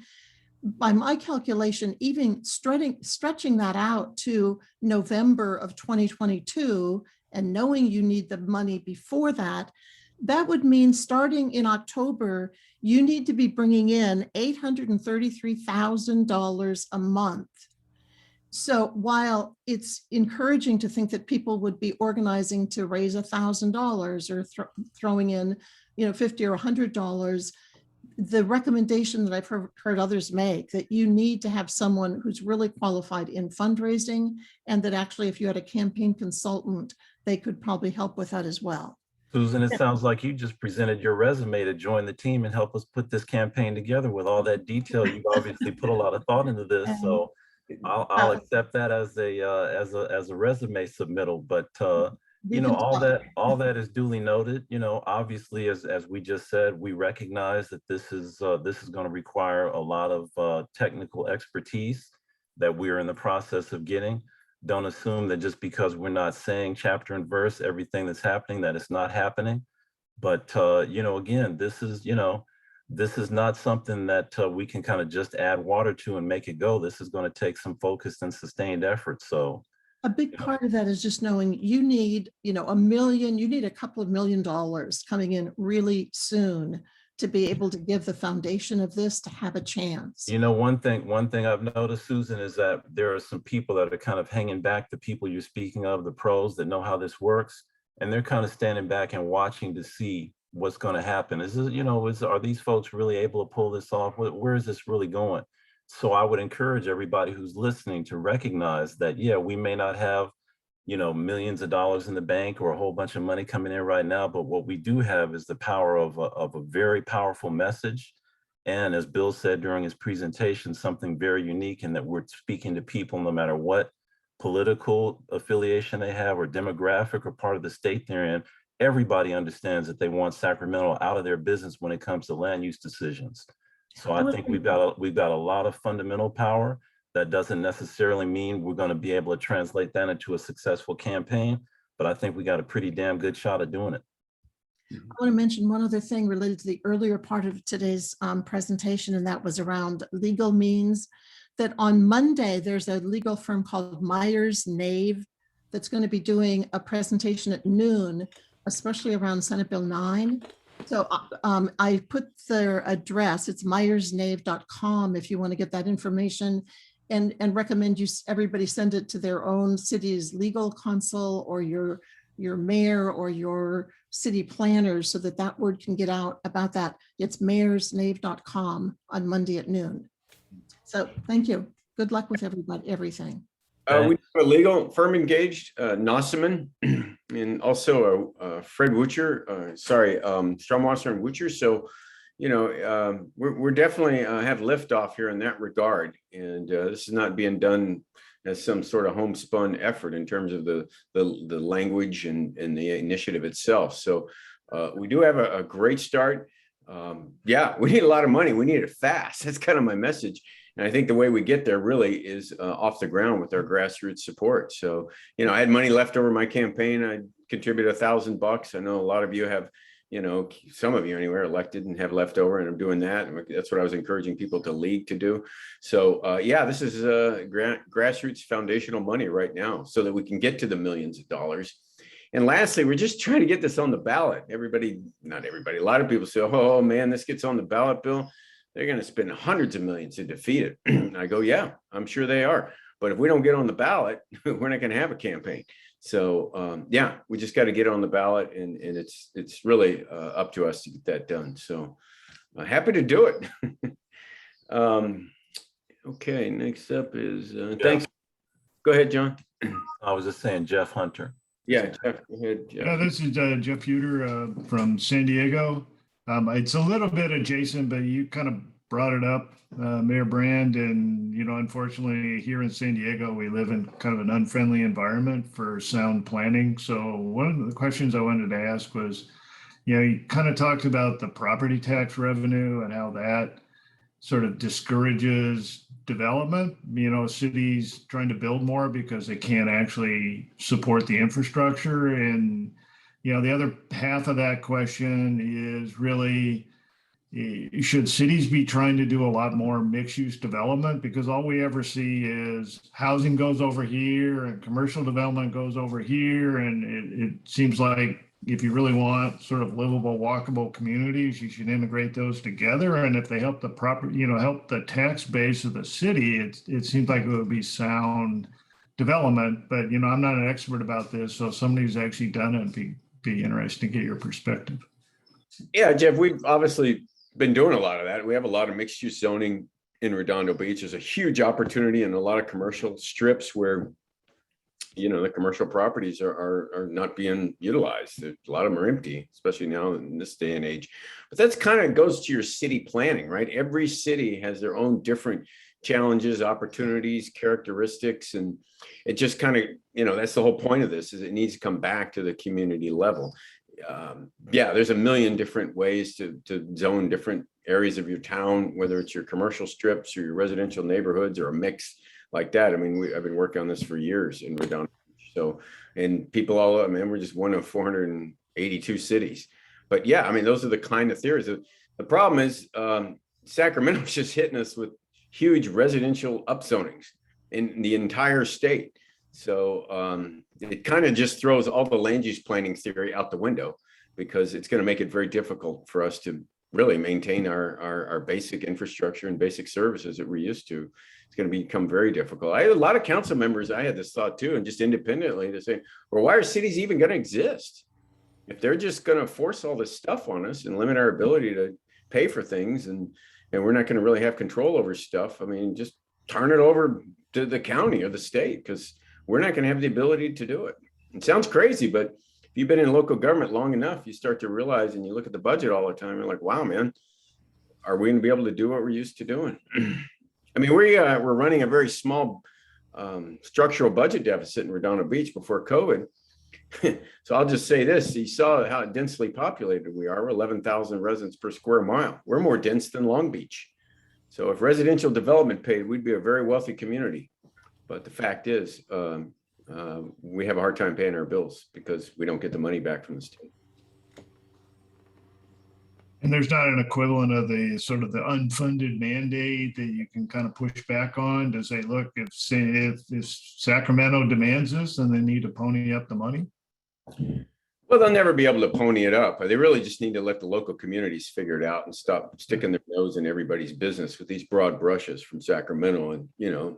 by my calculation, even stretching that out to November of 2022 and knowing you need the money before that, that would mean starting in October, you need to be bringing in $833,000 a month. So while it's encouraging to think that people would be organizing to raise $1,000 or throwing in, $50 or $100, the recommendation that I've heard others make, that you need to have someone who's really qualified in fundraising, and that actually if you had a campaign consultant, they could probably help with that as well. Susan, it sounds like you just presented your resume to join the team and help us put this campaign together with all that detail. You've obviously put a lot of thought into this, so I'll accept that as a resume submittal. But all that is duly noted. Obviously, as we just said, we recognize that this is going to require a lot of technical expertise that we're in the process of getting. Don't assume that just because we're not saying chapter and verse everything that's happening, that it's not happening. But again, this is not something that we can kind of just add water to and make it go. This is going to take some focused and sustained effort. So a big part of that is just knowing you need, you need a couple of $1 million coming in really soon to be able to give the foundation of this to have a chance. One thing I've noticed, Susan, is that there are some people that are kind of hanging back, the people you're speaking of, the pros that know how this works, and they're kind of standing back and watching to see what's going to happen. Are these folks really able to pull this off? Where is this really going? So I would encourage everybody who's listening to recognize that, yeah, we may not have, millions of dollars in the bank or a whole bunch of money coming in right now, but what we do have is the power of a very powerful message. And as Bill said during his presentation, something very unique in that we're speaking to people no matter what political affiliation they have or demographic or part of the state they're in. Everybody understands that they want Sacramento out of their business when it comes to land use decisions. So I think we've got a lot of fundamental power. That doesn't necessarily mean we're going to be able to translate that into a successful campaign, but I think we got a pretty damn good shot at doing it. I want to mention one other thing related to the earlier part of today's presentation, and that was around legal means. That on Monday, there's a legal firm called Myers Nave that's going to be doing a presentation at noon, especially around Senate Bill 9. So I put their address, it's myersnave.com if you want to get that information, and recommend everybody send it to their own city's legal counsel or your mayor or your city planners so that word can get out about that. It's myersnave.com on Monday at noon. So thank you. Good luck with everything. We have a legal firm engaged, Nossaman, and also Fred Wutcher, Stromwasser and Wutcher. So, we're definitely have liftoff here in that regard. And this is not being done as some sort of homespun effort in terms of the language and the initiative itself. So we do have a great start. Yeah, we need a lot of money. We need it fast. That's kind of my message. And I think the way we get there really is off the ground with our grassroots support. So, I had money left over my campaign. I contributed $1,000. I know a lot of you have you know, some of you anyway are elected and have leftover, and I'm doing that. And that's what I was encouraging people to league to do. So yeah, this is grassroots foundational money right now so that we can get to the millions of dollars. And lastly, we're just trying to get this on the ballot. Everybody, not everybody, a lot of people say, oh man, this gets on the ballot, Bill. They're going to spend hundreds of millions to defeat it. And I go, yeah, I'm sure they are. But if we don't get on the ballot, we're not going to have a campaign. So yeah, we just got to get on the ballot, and it's really up to us to get that done. So happy to do it. Okay, next up is thanks. Go ahead, John. I was just saying Jeff Hunter. Yeah, Jeff, go ahead. Jeff. Yeah, this is Jeff Uter from San Diego. It's a little bit adjacent, but you kind of brought it up, Mayor Brand, and unfortunately here in San Diego, we live in kind of an unfriendly environment for sound planning. So one of the questions I wanted to ask was, you kind of talked about the property tax revenue and how that sort of discourages development, cities trying to build more because they can't actually support the infrastructure. And, the other half of that question is really, should cities be trying to do a lot more mixed use development? Because all we ever see is housing goes over here and commercial development goes over here. And it seems like if you really want sort of livable, walkable communities, you should integrate those together. And if they help the help the tax base of the city, it seems like it would be sound development. But, I'm not an expert about this. So if somebody who's actually done it, be interesting to get your perspective. Yeah, Jeff, we've obviously been doing a lot of that. We have a lot of mixed use zoning in Redondo Beach. There's a huge opportunity in a lot of commercial strips where, the commercial properties are not being utilized. A lot of them are empty, especially now in this day and age. But that's kind of goes to your city planning, right? Every city has their own different challenges, opportunities, characteristics, and it just kind of, that's the whole point of this, is it needs to come back to the community level. Yeah, there's a million different ways to zone different areas of your town, whether it's your commercial strips or your residential neighborhoods or a mix like that. I mean, I've been working on this for years in Redondo. So, and people all, we're just one of 482 cities. But yeah, those are the kind of theories. The problem is Sacramento's just hitting us with huge residential upzonings in the entire state. So it kind of just throws all the land use planning theory out the window, because it's going to make it very difficult for us to really maintain our basic infrastructure and basic services that we're used to. It's going to become very difficult. I had a lot of council members, I had this thought too, and just independently to say, well, why are cities even going to exist? If they're just going to force all this stuff on us and limit our ability to pay for things, and we're not going to really have control over stuff, just turn it over to the county or the state, because we're not going to have the ability to do it. It sounds crazy, but if you've been in local government long enough, you start to realize, and you look at the budget all the time, you're like, wow, man, are we going to be able to do what we're used to doing? We're running a very small structural budget deficit in Redondo Beach before COVID. So I'll just say this, you saw how densely populated we are. We're 11,000 residents per square mile. We're more dense than Long Beach. So if residential development paid, we'd be a very wealthy community. But the fact is, we have a hard time paying our bills because we don't get the money back from the state. And there's not an equivalent of the sort of the unfunded mandate that you can kind of push back on to say, look, if Sacramento demands this, then they need to pony up the money. Well, they'll never be able to pony it up. They really just need to let the local communities figure it out and stop sticking their nose in everybody's business with these broad brushes from Sacramento. And,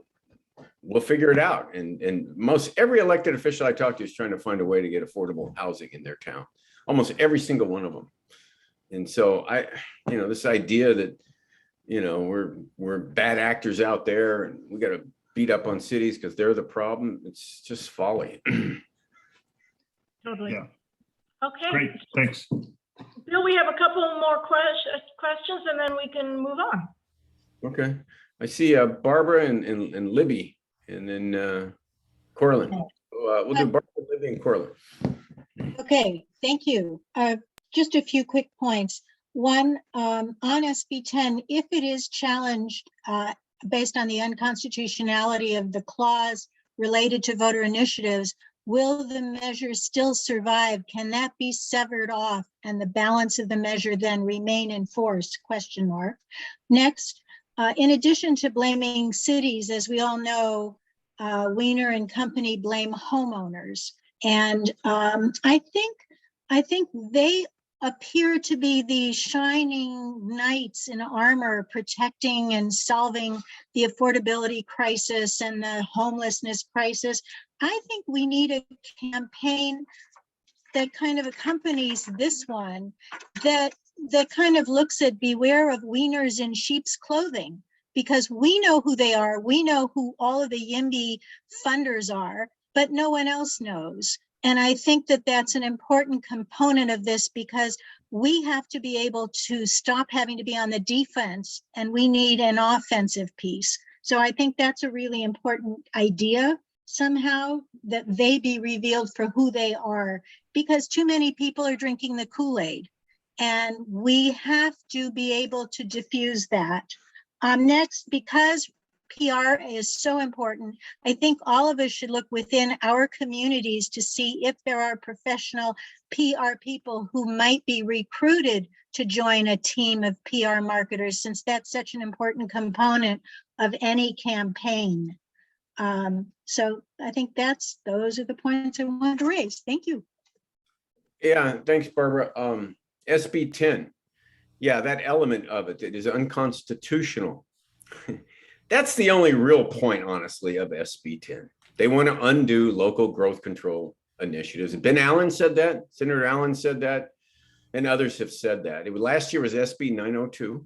we'll figure it out. And most every elected official I talk to is trying to find a way to get affordable housing in their town. Almost every single one of them. And so this idea that, we're bad actors out there and we got to beat up on cities because they're the problem. It's just folly. Totally. Yeah. Okay. Great, thanks. Bill, we have a couple more questions and then we can move on. Okay. I see Barbara and Libby, and then Corlin. We'll do Barbara, Libby, and Corlin. Okay, thank you. Just a few quick points. One, on SB 10, if it is challenged based on the unconstitutionality of the clause related to voter initiatives, will the measure still survive? Can that be severed off and the balance of the measure then remain in force? Question mark. Next, in addition to blaming cities, as we all know, Weiner and company blame homeowners. And I think they appear to be the shining knights in armor protecting and solving the affordability crisis and the homelessness crisis. I think we need a campaign that kind of accompanies this one, that kind of looks at beware of wieners in sheep's clothing, because we know who they are. We know who all of the YIMBY funders are, but no one else knows. And I think that that's an important component of this, because we have to be able to stop having to be on the defense, and we need an offensive piece. So I think that's a really important idea somehow, that they be revealed for who they are, because too many people are drinking the Kool-Aid, and we have to be able to diffuse that. Next, because PR is so important, I think all of us should look within our communities to see if there are professional PR people who might be recruited to join a team of PR marketers, since that's such an important component of any campaign. So I think those are the points I wanted to raise. Thank you. Yeah, thanks, Barbara. SB 10. Yeah, that element of it is unconstitutional. That's the only real point, honestly, of SB 10. They want to undo local growth control initiatives. Ben Allen said that, Senator Allen said that, and others have said that. Last year was SB 902.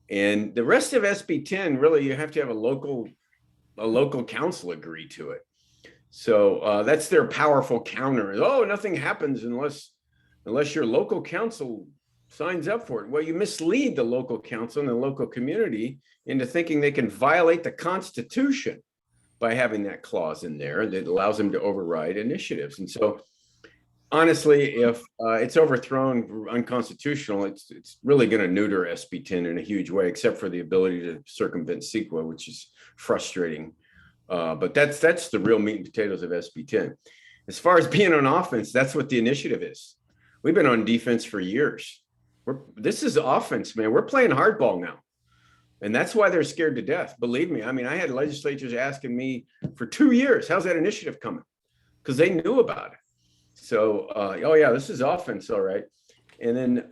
And the rest of SB 10, really, you have to have a local council agree to it. So that's their powerful counter. Oh, nothing happens unless your local council signs up for it. Well, you mislead the local council and the local community into thinking they can violate the Constitution by having that clause in there that allows them to override initiatives. And so, honestly, if it's overthrown unconstitutional, it's really going to neuter SB 10 in a huge way, except for the ability to circumvent CEQA, which is frustrating. But that's the real meat and potatoes of SB 10. As far as being on offense, that's what the initiative is. We've been on defense for years. This is offense, man. We're playing hardball now. And that's why they're scared to death. Believe me. I mean, I had legislatures asking me for 2 years, how's that initiative coming? Because they knew about it. So, oh yeah, this is offense, all right. And then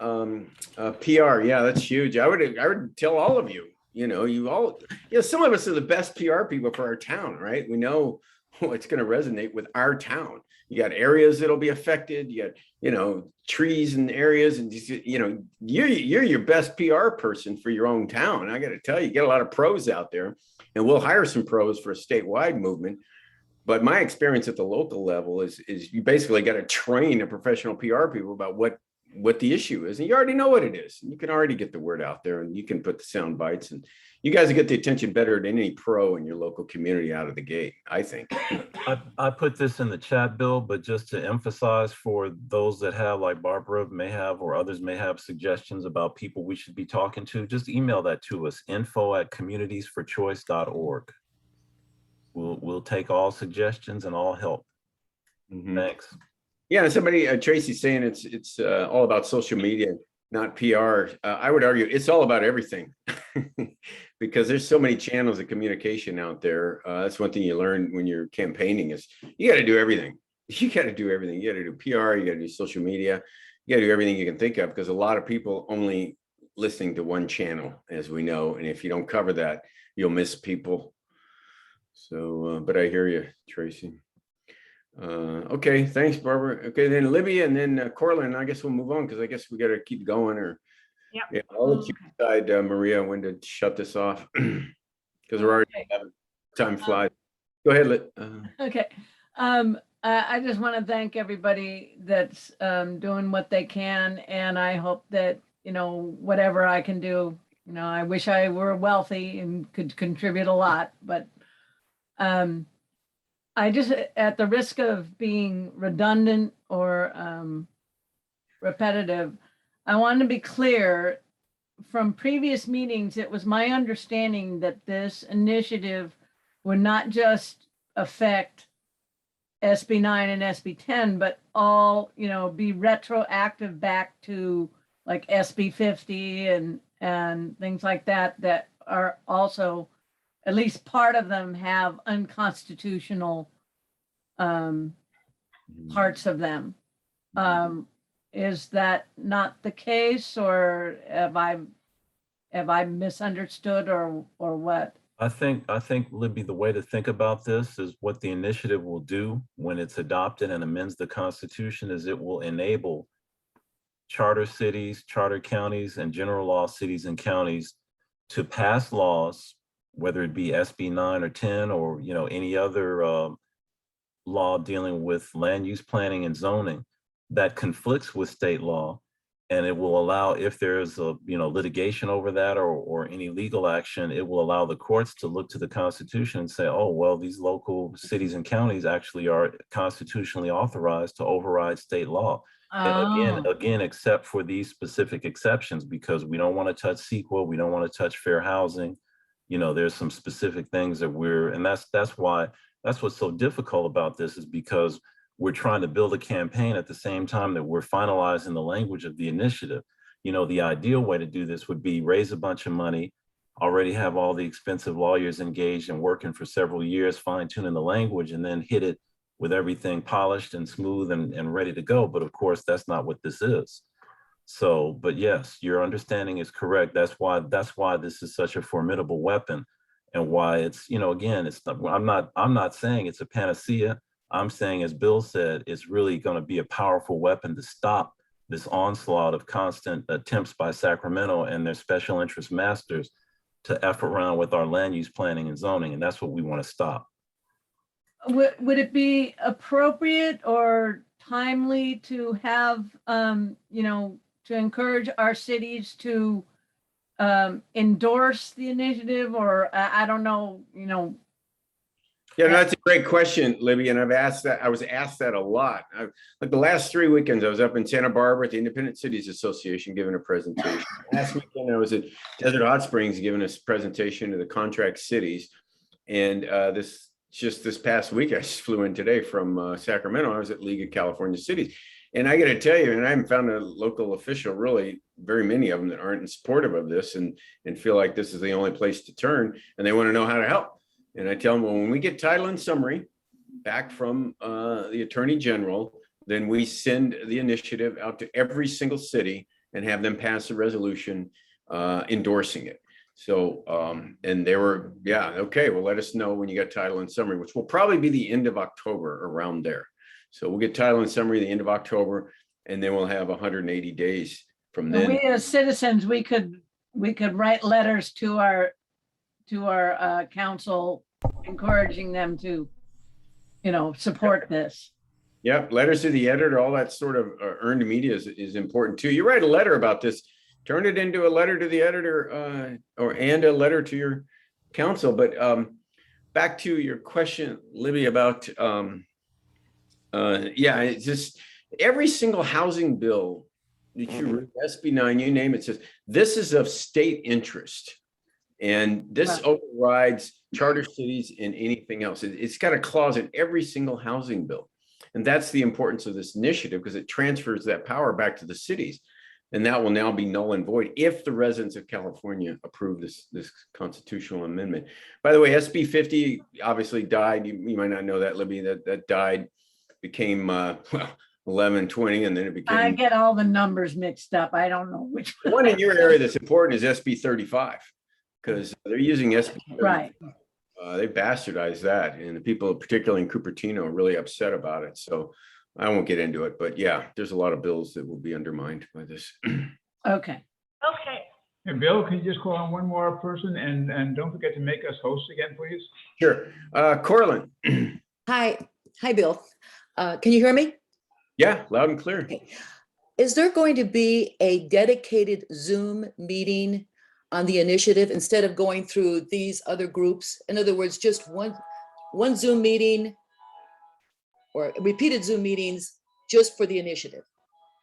PR, yeah, that's huge. I would tell all of you, some of us are the best PR people for our town, right? We know what's going to resonate with our town. You got areas that'll be affected. You got, trees and areas, and you're your best PR person for your own town. I got to tell you, get a lot of pros out there, and we'll hire some pros for a statewide movement. But my experience at the local level is you basically got to train a professional PR people about what the issue is, and you already know what it is. You can already get the word out there, and you can put the sound bites, and you guys get the attention better than any pro in your local community out of the gate, I think. I put this in the chat, Bill, but just to emphasize for those that have, like Barbara may have, or others may have suggestions about people we should be talking to, just email that to us, info@communitiesforchoice.org. We'll take all suggestions and all help. Thanks. Yeah, and somebody, Tracy's saying it's all about social media, not PR. I would argue it's all about everything because there's so many channels of communication out there. That's one thing you learn when you're campaigning is you got to do everything. You got to do everything. You got to do PR, you got to do social media, you got to do everything you can think of, because a lot of people only listening to one channel, as we know. And if you don't cover that, you'll miss people. So, but I hear you, Tracy. Okay, thanks, Barbara. Okay, then Libby, and then Corlin. I guess we'll move on because I guess we got to keep going. Or yeah, I'll let you decide, Maria, when to shut this off because we're already having time flies. Go ahead. Okay. I just want to thank everybody that's doing what they can, and I hope that whatever I can do. I wish I were wealthy and could contribute a lot, but I just, at the risk of being redundant or repetitive, I want to be clear. From previous meetings, it was my understanding that this initiative would not just affect SB 9 and SB 10, but all, be retroactive back to like SB 50 and things like that, that are also, at least part of them have unconstitutional parts of them. Is that not the case, or have I misunderstood, or what? I think, Libby, the way to think about this is what the initiative will do when it's adopted and amends the Constitution is it will enable charter cities, charter counties, and general law cities and counties to pass laws, whether it be SB 9 or 10 or, any other law dealing with land use planning and zoning that conflicts with state law. And it will allow, if there's a litigation over that or any legal action, it will allow the courts to look to the Constitution and say, oh, well, these local cities and counties actually are constitutionally authorized to override state law. And again, except for these specific exceptions, because we don't want to touch CEQA, we don't want to touch fair housing. There's some specific things that and that's what's so difficult about this, is because we're trying to build a campaign at the same time that we're finalizing the language of the initiative. The ideal way to do this would be raise a bunch of money, already have all the expensive lawyers engaged and working for several years, fine tuning the language, and then hit it with everything polished and smooth and ready to go. But of course, that's not what this is. So, but yes, your understanding is correct. That's why this is such a formidable weapon, and why it's, again, it's not, I'm not saying it's a panacea. I'm saying, as Bill said, it's really going to be a powerful weapon to stop this onslaught of constant attempts by Sacramento and their special interest masters to F around with our land use planning and zoning. And that's what we want to stop. Would it be appropriate or timely to have, to encourage our cities to endorse the initiative, or I don't know, Yeah, no, that's a great question, Libby, and I was asked that a lot. Like the last 3 weekends, I was up in Santa Barbara at the Independent Cities Association giving a presentation. Last weekend, I was at Desert Hot Springs giving a presentation to the contract cities. And this past week, I just flew in today from Sacramento. I was at League of California Cities. And I got to tell you, and I haven't found a local official, really, very many of them that aren't supportive of this and feel like this is the only place to turn, and they want to know how to help. And I tell them, well, when we get title and summary back from the Attorney General, then we send the initiative out to every single city and have them pass a resolution endorsing it. So, and they were, yeah, okay, well, let us know when you get title and summary, which will probably be the end of October, around there. So we'll get title and summary the end of October, and then we'll have 180 days from then. We as citizens, we could write letters to our council, encouraging them to, support this. Yep, letters to the editor, all that sort of earned media is important too. You write a letter about this, turn it into a letter to the editor and a letter to your council. But back to your question, Libby, about it's just every single housing bill that you read, SB 9, you name it, says this is of state interest. And this overrides charter cities and anything else. It's got a clause in every single housing bill. And that's the importance of this initiative, because it transfers that power back to the cities. And that will now be null and void if the residents of California approve this constitutional amendment. By the way, SB 50 obviously died. You might not know that, Libby, that died, became 1120, and then it became. I get all the numbers mixed up. I don't know which. The one in your area that's important is SB 35, because they're using SB 35. Right. They bastardized that, and the people, particularly in Cupertino, are really upset about it. So I won't get into it, but yeah, there's a lot of bills that will be undermined by this. Okay. Okay. Hey, Bill, can you just call on one more person and don't forget to make us hosts again, please? Sure. Corlin. Hi, Bill. Can you hear me? Yeah, loud and clear. Okay. Is there going to be a dedicated Zoom meeting on the initiative instead of going through these other groups? In other words, just one Zoom meeting or repeated Zoom meetings just for the initiative?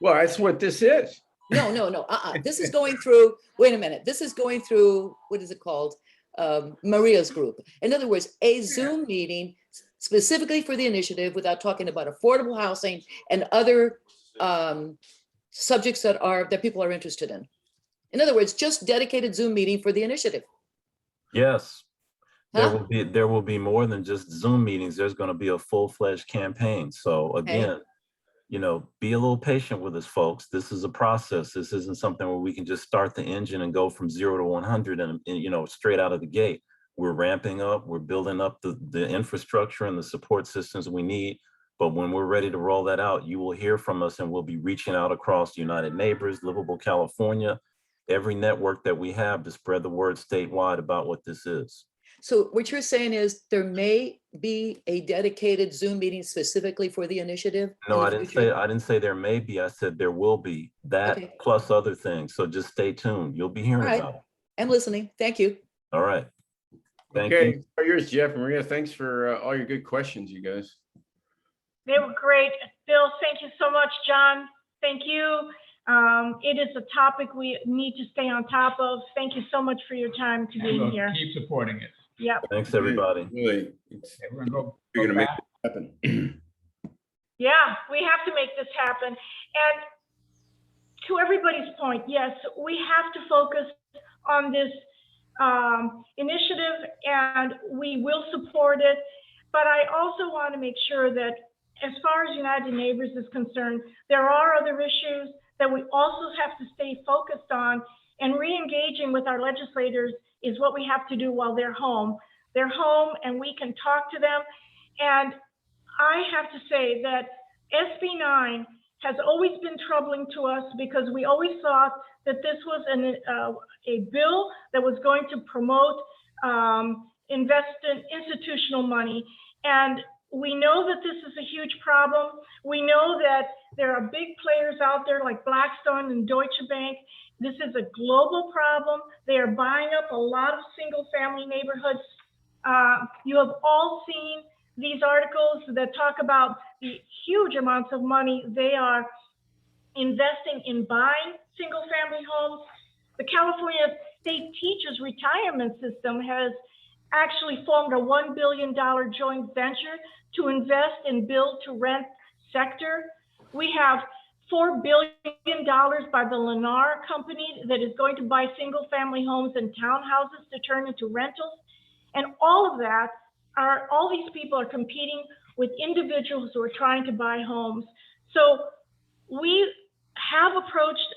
Well, that's what this is. No. This is going through, wait a minute. This is going through, what is it called? Maria's group. In other words, a Zoom meeting specifically for the initiative without talking about affordable housing and other subjects that people are interested in. In other words, just dedicated Zoom meeting for the initiative. Yes. Huh? There will be more than just Zoom meetings. There's going to be a full-fledged campaign. So again, you know, be a little patient with us, folks. This is a process. This isn't something where we can just start the engine and go from 0 to 100 and you know, straight out of the gate. We're ramping up, we're building up the infrastructure and the support systems we need. But when we're ready to roll that out, you will hear from us, and we'll be reaching out across United Neighbors, Livable California, every network that we have to spread the word statewide about what this is. So what you're saying is there may be a dedicated Zoom meeting specifically for the initiative? No, in the future? I didn't say there may be. I said there will be that Okay. plus other things. So just stay tuned. You'll be hearing All right. about it. I'm listening. Thank you. All right. Thank Okay, you. all yours, Jeff and Maria. Thanks for all your good questions, you guys. They were great. Bill, thank you so much. John, thank you. It is a topic we need to stay on top of. Thank you so much for your time to And be we'll here. keep supporting it. Yep. Thanks, everybody. Really, Okay, we're gonna go you're gonna make back. it happen. Yeah, we have to make this happen. And to everybody's point, yes, we have to focus on this initiative, and we will support it. But I also want to make sure that as far as United Neighbors is concerned, there are other issues that we also have to stay focused on, and re-engaging with our legislators is what we have to do while they're home. They're home and we can talk to them. And I have to say that SB 9 has always been troubling to us because we always thought that this was a bill that was going to promote institutional money. And we know that this is a huge problem. We know that there are big players out there like Blackstone and Deutsche Bank. This is a global problem. They are buying up a lot of single-family neighborhoods. You have all seen these articles that talk about the huge amounts of money they are investing in buying single-family homes. The California State Teachers Retirement System has actually formed a $1 billion joint venture to invest in build-to-rent sector. We have $4 billion by the Lennar Company that is going to buy single-family homes and townhouses to turn into rentals. And all of that all these people are competing with individuals who are trying to buy homes. So we have approached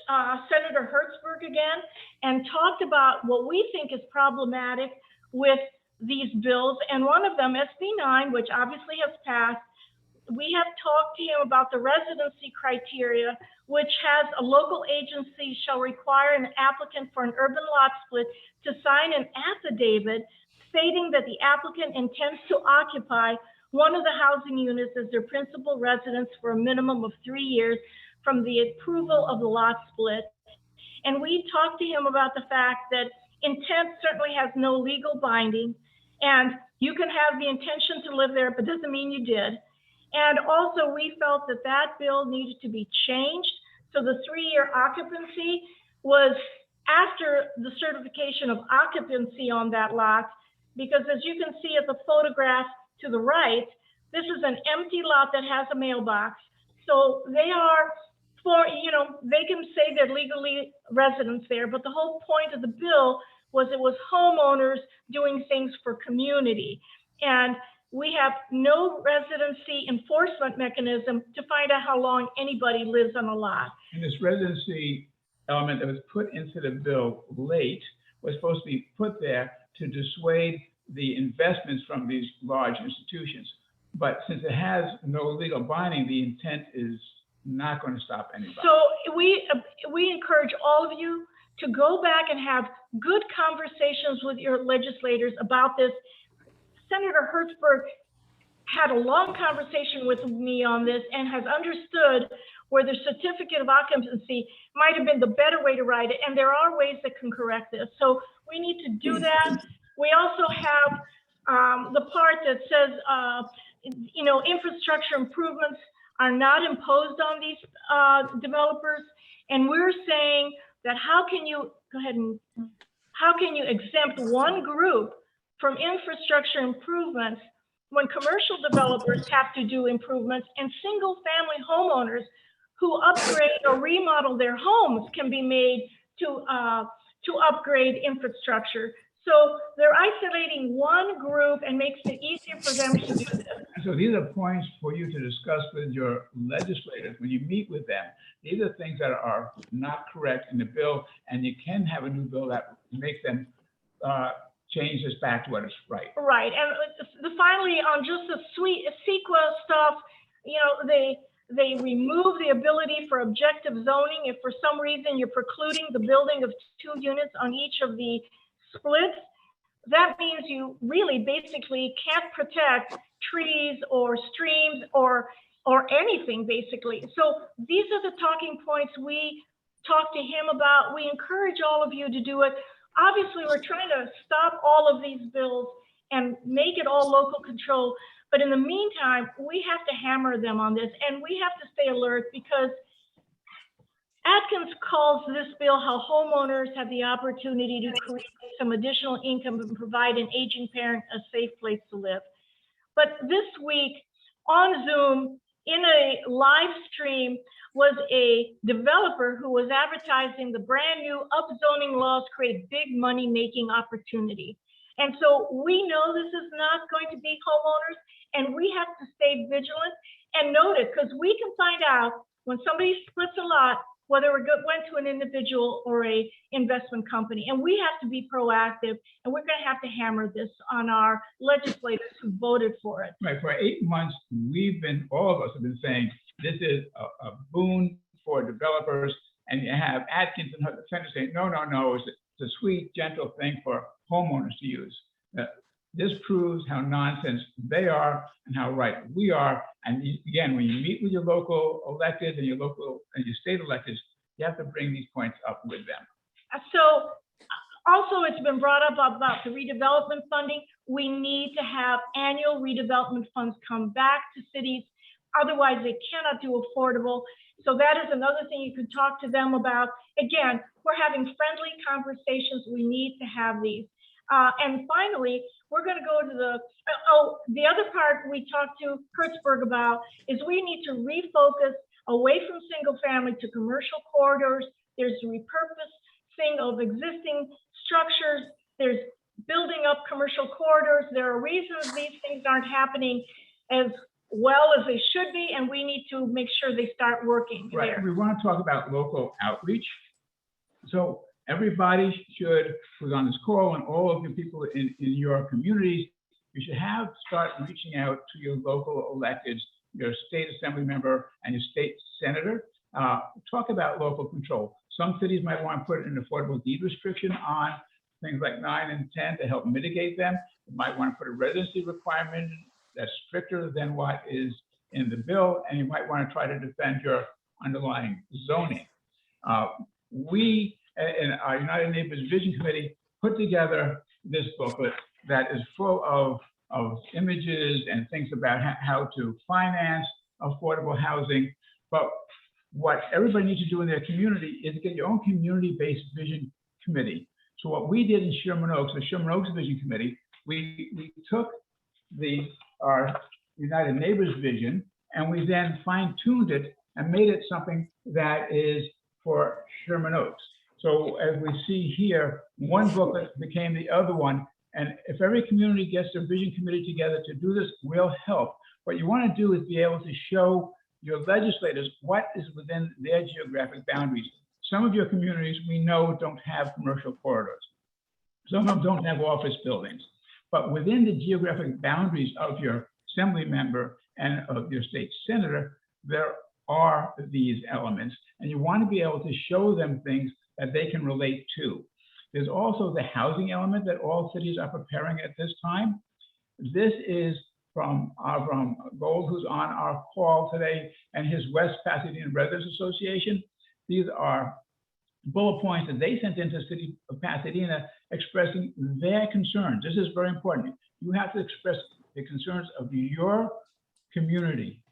Senator Hertzberg again and talked about what we think is problematic with these bills. And one of them, SB 9, which obviously has passed, we have talked to him about the residency criteria, which has a local agency shall require an applicant for an urban lot split to sign an affidavit stating that the applicant intends to occupy one of the housing units as their principal residence for a minimum of 3 years from the approval of the lot split. And we talked to him about the fact that intent certainly has no legal binding, and you can have the intention to live there, but doesn't mean you did. And also we felt that that bill needed to be changed. So the 3-year occupancy was after the certification of occupancy on that lot, because as you can see at the photograph to the right, this is an empty lot that has a mailbox. So they are they can say they're legally residents there, but the whole point of the bill was it was homeowners doing things for community. And we have no residency enforcement mechanism to find out how long anybody lives on a lot. And this residency element that was put into the bill late was supposed to be put there to dissuade the investments from these large institutions. But since it has no legal binding, the intent is not going to stop anybody. So we encourage all of you to go back and have good conversations with your legislators about this. Senator Hertzberg had a long conversation with me on this and has understood where the certificate of occupancy might have been the better way to write it. And there are ways that can correct this. So we need to do that. We also have the part that says, infrastructure improvements are not imposed on these developers. And we're saying that how can you exempt one group from infrastructure improvements when commercial developers have to do improvements and single-family homeowners who upgrade or remodel their homes can be made to upgrade infrastructure. So they're isolating one group and makes it easier for them to do this. So these are points for you to discuss with your legislators when you meet with them. These are things that are not correct in the bill, and you can have a new bill that makes them change this back to what is right. Right, and finally, on just the CEQA stuff, you know, they remove the ability for objective zoning. If for some reason you're precluding the building of 2 units on each of the splits, that means you really basically can't protect trees or streams or anything basically. So these are the talking points we talked to him about. We encourage all of you to do it. Obviously, we're trying to stop all of these bills and make it all local control. But in the meantime, we have to hammer them on this, and we have to stay alert, because Atkins calls this bill how homeowners have the opportunity to create some additional income and provide an aging parent a safe place to live. But this week on Zoom, in a live stream, was a developer who was advertising the brand new upzoning laws create big money making opportunity. And so we know this is not going to be homeowners, and we have to stay vigilant and note it, because we can find out when somebody splits a lot, whether it went to an individual or a investment company. And we have to be proactive, and we're going to have to hammer this on our legislators who voted for it. Right, for 8 months, all of us have been saying, this is a boon for developers, and you have Atkins and her defenders saying, no, it's a sweet, gentle thing for homeowners to use. This proves how nonsense they are and how right we are. And again, when you meet with your local electeds and your state electeds, you have to bring these points up with them. So also, it's been brought up about the redevelopment funding. We need to have annual redevelopment funds come back to cities. Otherwise, they cannot do affordable. So that is another thing you could talk to them about. Again, we're having friendly conversations. We need to have these. And finally, we're going to go to the other part we talked to Kurtzberg about is we need to refocus away from single family to commercial corridors. There's repurposing of existing structures. There's building up commercial corridors. There are reasons these things aren't happening as well as they should be, and we need to make sure they start working. Right. There. We want to talk about local outreach. So everybody who's on this call, and all of the people in your communities, you should start reaching out to your local electeds, your state assembly member and your state senator. Talk about local control. Some cities might want to put an affordable deed restriction on things like 9 and 10 to help mitigate them. You might want to put a residency requirement that's stricter than what is in the bill, and you might want to try to defend your underlying zoning. We, in our United Neighbors Vision Committee, put together this booklet that is full of images and things about how to finance affordable housing. But what everybody needs to do in their community is get your own community-based vision committee. So what we did in Sherman Oaks, the Sherman Oaks Vision Committee, we took our United Neighbors vision, and we then fine-tuned it and made it something that is for Sherman Oaks. So as we see here, one booklet became the other one. And if every community gets their vision committee together to do this, we'll help. What you want to do is be able to show your legislators what is within their geographic boundaries. Some of your communities we know don't have commercial corridors. Some of them don't have office buildings. But within the geographic boundaries of your assembly member and of your state senator, there are these elements. And you want to be able to show them things that they can relate to. There's also the housing element that all cities are preparing at this time. This is from Avram Gold, who's on our call today, and his West Pasadena Residents Association. These are bullet points that they sent into the city of Pasadena expressing their concerns. This is very important. You have to express the concerns of your community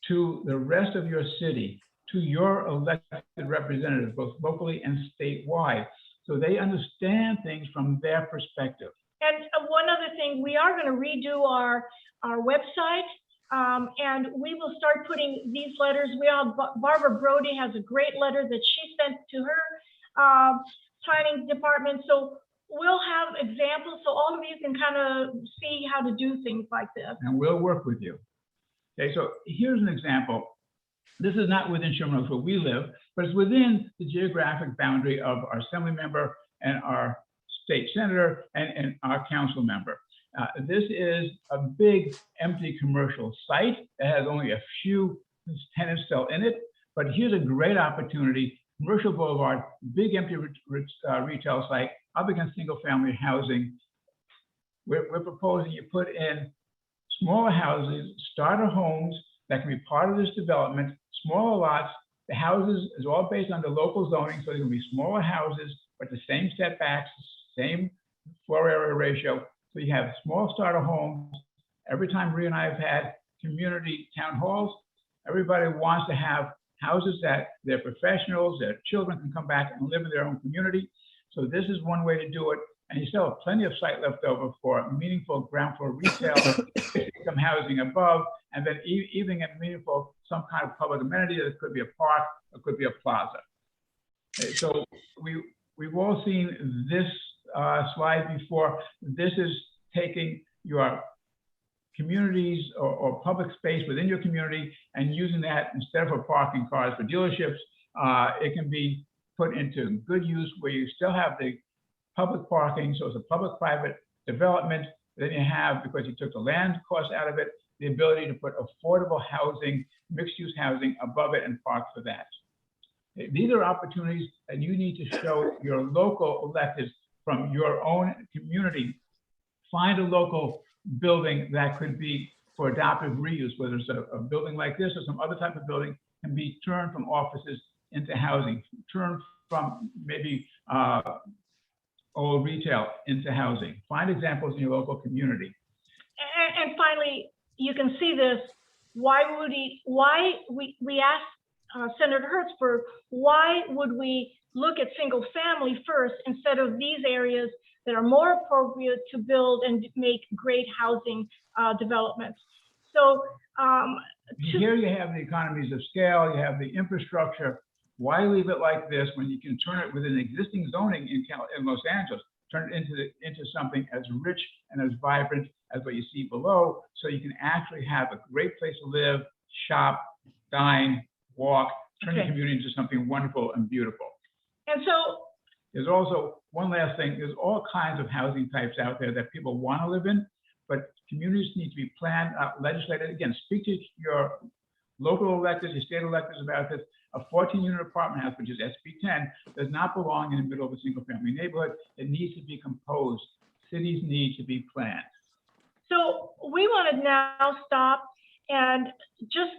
to the rest of your city, to your elected representatives, both locally and statewide, so they understand things from their perspective. And one other thing, we are going to redo our website, and we will start putting these letters. Barbara Brody has a great letter that she sent to her planning department. So we'll have examples so all of you can kind of see how to do things like this. And we'll work with you. Okay, so here's an example. This is not within Sherman Oaks where we live, but it's within the geographic boundary of our assembly member and our state senator and our council member. This is a big empty commercial site that has only a few tenants still in it, but here's a great opportunity. Commercial Boulevard, big empty retail site up against single family housing. We're proposing you put in smaller houses, starter homes that can be part of this development, smaller lots. The houses is all based on the local zoning, so they're gonna be smaller houses, but the same setbacks, same floor area ratio. So you have small starter homes. Every time Rhea and I have had community town halls, everybody wants to have houses that their professionals, their children can come back and live in their own community. So this is one way to do it. And you still have plenty of site left over for meaningful ground floor retail, some housing above, and then even a meaningful, some kind of public amenity. That could be a park, it could be a plaza. Okay, so we've all seen this slide before. This is taking your communities or public space within your community and using that instead of parking cars for dealerships. It can be put into good use where you still have the public parking, so it's a public-private development. Then you have, because you took the land cost out of it, the ability to put affordable housing, mixed-use housing above it and park for that. These are opportunities that you need to show your local electeds from your own community. Find a local building that could be for adaptive reuse, whether it's a building like this or some other type of building, can be turned from offices into housing, turned from maybe old retail into housing. Find examples in your local community. And finally, you can see this. Why we asked Senator Hertzberg, why would we look at single family first instead of these areas that are more appropriate to build and make great housing developments? So here you have the economies of scale, you have the infrastructure. Why leave it like this when you can turn it within existing zoning in Los Angeles, turn it into something as rich and as vibrant as what you see below, so you can actually have a great place to live, shop, dine, walk, turn your community into something wonderful and beautiful. And so there's also one last thing. There's all kinds of housing types out there that people want to live in, but communities need to be planned, legislated. Again, speak to your local electeds, your state electeds about this. A 14-unit apartment house, which is SB 10, does not belong in the middle of a single-family neighborhood. It needs to be composed. Cities need to be planned. So we want to now stop and just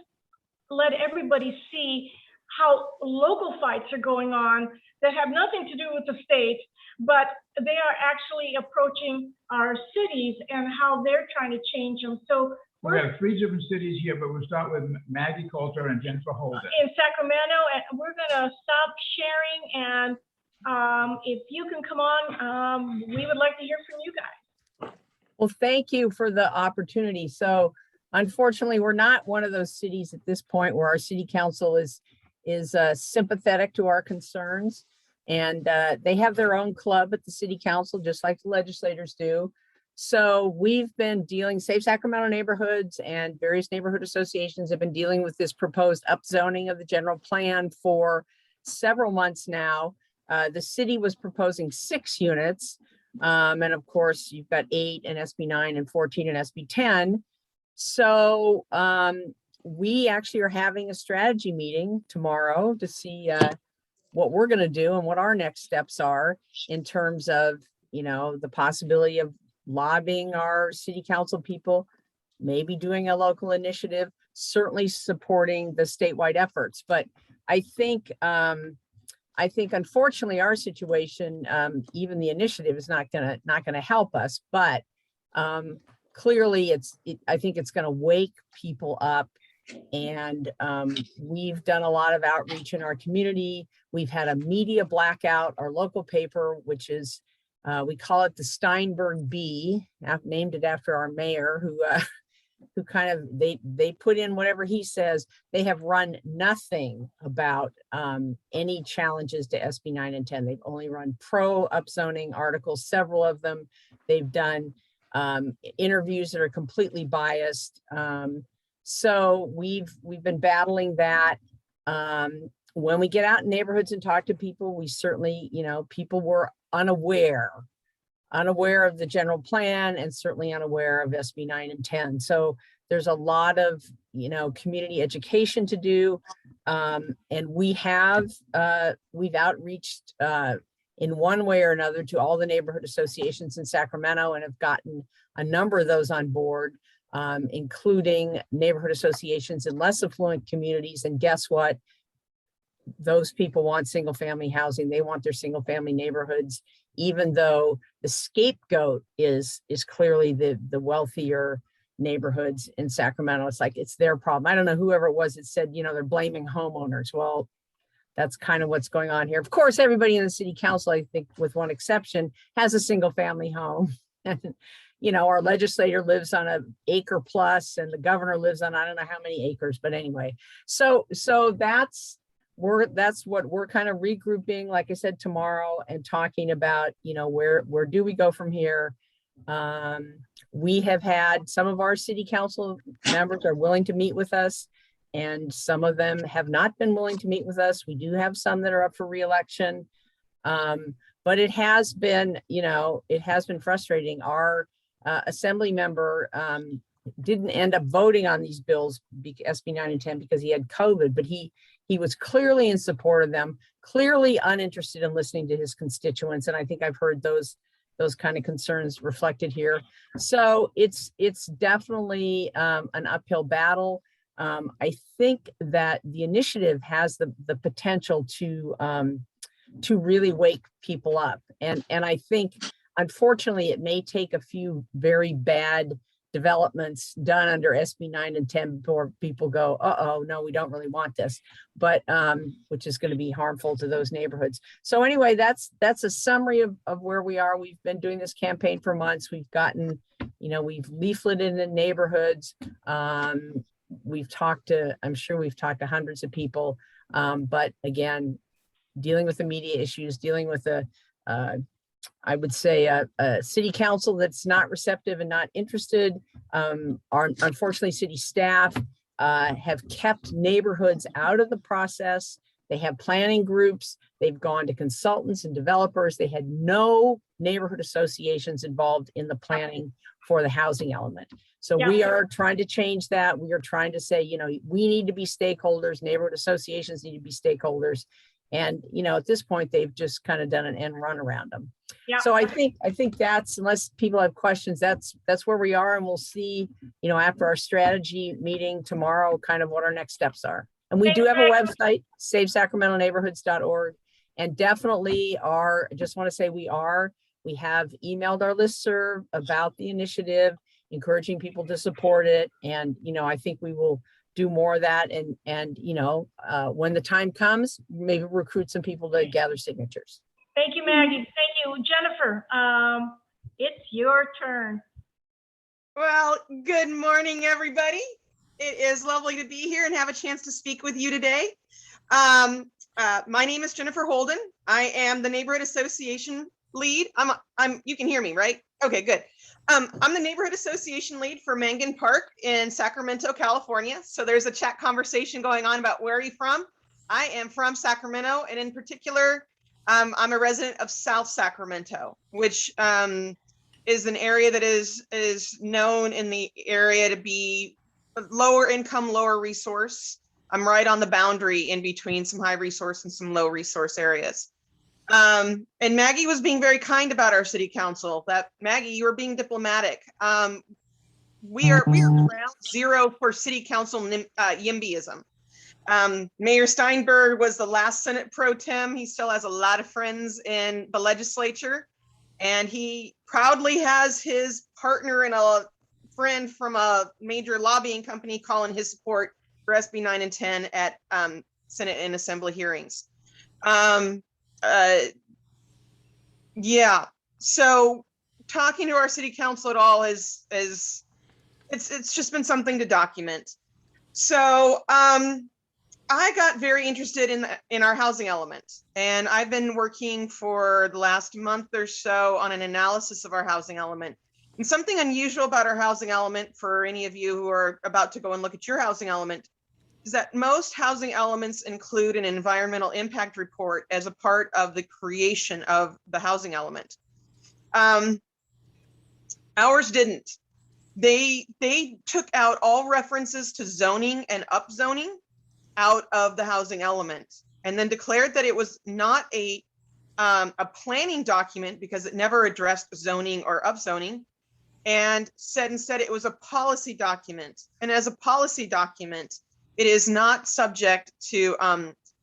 let everybody see how local fights are going on that have nothing to do with the state, but they are actually approaching our cities and how they're trying to change them. So we have 3 different cities here, but we'll start with Maggie Coulter and Jennifer Holden. In Sacramento, and we're going to stop sharing. And if you can come on, we would like to hear from you guys. Well, thank you for the opportunity. So unfortunately, we're not one of those cities at this point where our city council is sympathetic to our concerns. And they have their own club at the city council, just like the legislators do. So we've been dealing, Safe Sacramento Neighborhoods and various neighborhood associations have been dealing with this proposed upzoning of the general plan for several months now. The city was proposing 6 units. And of course, you've got 8 in SB 9 and 14 in SB 10. So we actually are having a strategy meeting tomorrow to see what we're going to do and what our next steps are in terms of, the possibility of lobbying our city council people, maybe doing a local initiative, certainly supporting the statewide efforts. But I think unfortunately our situation, even the initiative is not gonna help us. But clearly, I think it's gonna wake people up. And we've done a lot of outreach in our community. We've had a media blackout. Our local paper, which is We call it the Steinberg Bee. I've named it after our mayor who kind of, they put in whatever he says. They have run nothing about any challenges to SB 9 and 10. They've only run pro upzoning articles, several of them. They've done interviews that are completely biased. So we've been battling that. When we get out in neighborhoods and talk to people, we certainly, people were unaware of the general plan and certainly unaware of SB 9 and 10. So there's a lot of, community education to do. And we've outreached in one way or another to all the neighborhood associations in Sacramento and have gotten a number of those on board, including neighborhood associations in less affluent communities. And guess what? Those people want single family housing. They want their single family neighborhoods, even though the scapegoat is clearly the wealthier neighborhoods in Sacramento. It's like, it's their problem. I don't know, whoever it was that said, they're blaming homeowners. Well, that's kind of what's going on here. Of course, everybody in the city council, I think with one exception, has a single family home. And, our legislator lives on an acre plus and the governor lives on, I don't know how many acres, but anyway. So that's what we're kind of regrouping, like I said, tomorrow and talking about, where do we go from here? We have had some of our city council members are willing to meet with us and some of them have not been willing to meet with us. We do have some that are up for re-election. But it has been, frustrating. Our assembly member didn't end up voting on these bills, SB 9 and 10, because he had COVID, but he was clearly in support of them, clearly uninterested in listening to his constituents. And I think I've heard those kind of concerns reflected here. So it's definitely an uphill battle. I think that the initiative has the potential to really wake people up. And I think, unfortunately, it may take a few very bad developments done under SB 9 and 10 before people go, uh-oh, no, we don't really want this, but which is going to be harmful to those neighborhoods. So anyway, that's a summary of where we are. We've been doing this campaign for months. We've gotten, we've leafleted in the neighborhoods. I'm sure we've talked to hundreds of people, but again, dealing with the media issues, dealing with I would say a city council that's not receptive and not interested. Unfortunately, city staff have kept neighborhoods out of the process. They have planning groups. They've gone to consultants and developers. They had no neighborhood associations involved in the planning for the housing element. So we are trying to change that. We are trying to say, we need to be stakeholders. Neighborhood associations need to be stakeholders. And, at this point, they've just kind of done an end run around them. Yeah. So I think that's, unless people have questions, that's where we are. And we'll see, after our strategy meeting tomorrow, kind of what our next steps are. And we do have a website, savesacramentoneighborhoods.org. And definitely I just want to say we have emailed our listserv about the initiative, encouraging people to support it. And, I think we will do more of that. And when the time comes, maybe recruit some people to gather signatures. Thank you, Maggie. Thank you. Jennifer, it's your turn. Well, good morning, everybody. It is lovely to be here and have a chance to speak with you today. My name is Jennifer Holden. I am the neighborhood association lead. You can hear me, right? Okay, good. I'm the neighborhood association lead for Mangan Park in Sacramento, California. So there's a chat conversation going on about where are you from? I am from Sacramento, and in particular, I'm a resident of South Sacramento, which is an area that is known in the area to be lower income, lower resource. I'm right on the boundary in between some high resource and some low resource areas. And Maggie was being very kind about our city council. Maggie, you were being diplomatic. We are ground zero for city council YIMBYism. Mayor Steinberg was the last Senate pro tem. He still has a lot of friends in the legislature, and he proudly has his partner and a friend from a major lobbying company calling his support for SB 9 and 10 at Senate and Assembly hearings. Yeah, So talking to our city council at all is it's just been something to document. So I got very interested in our housing element, and I've been working for the last month or so on an analysis of our housing element. And something unusual about our housing element, for any of you who are about to go and look at your housing element, is that most housing elements include an environmental impact report as a part of the creation of the housing element. Ours didn't. They took out all references to zoning and upzoning out of the housing element, and then declared that it was not a planning document because it never addressed zoning or upzoning, and said instead it was a policy document. And as a policy document, it is not subject to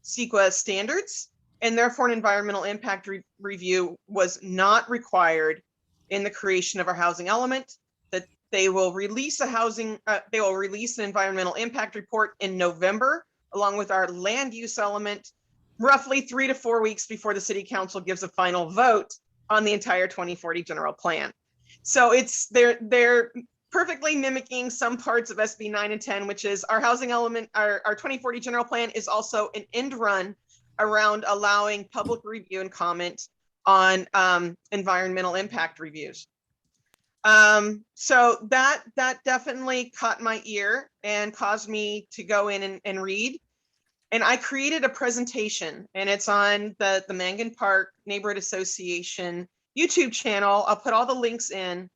CEQA standards, and therefore an environmental impact review was not required in the creation of our housing element. That they will release an environmental impact report in November, along with our land use element, roughly 3 to 4 weeks before the city council gives a final vote on the entire 2040 general plan. So they're perfectly mimicking some parts of SB 9 and 10, which is our housing element. Our 2040 general plan is also an end run around allowing public review and comment on environmental impact reviews. So that definitely caught my ear and caused me to go in and read. And I created a presentation, and it's on the Mangan Park Neighborhood Association YouTube channel. I'll put all the links in,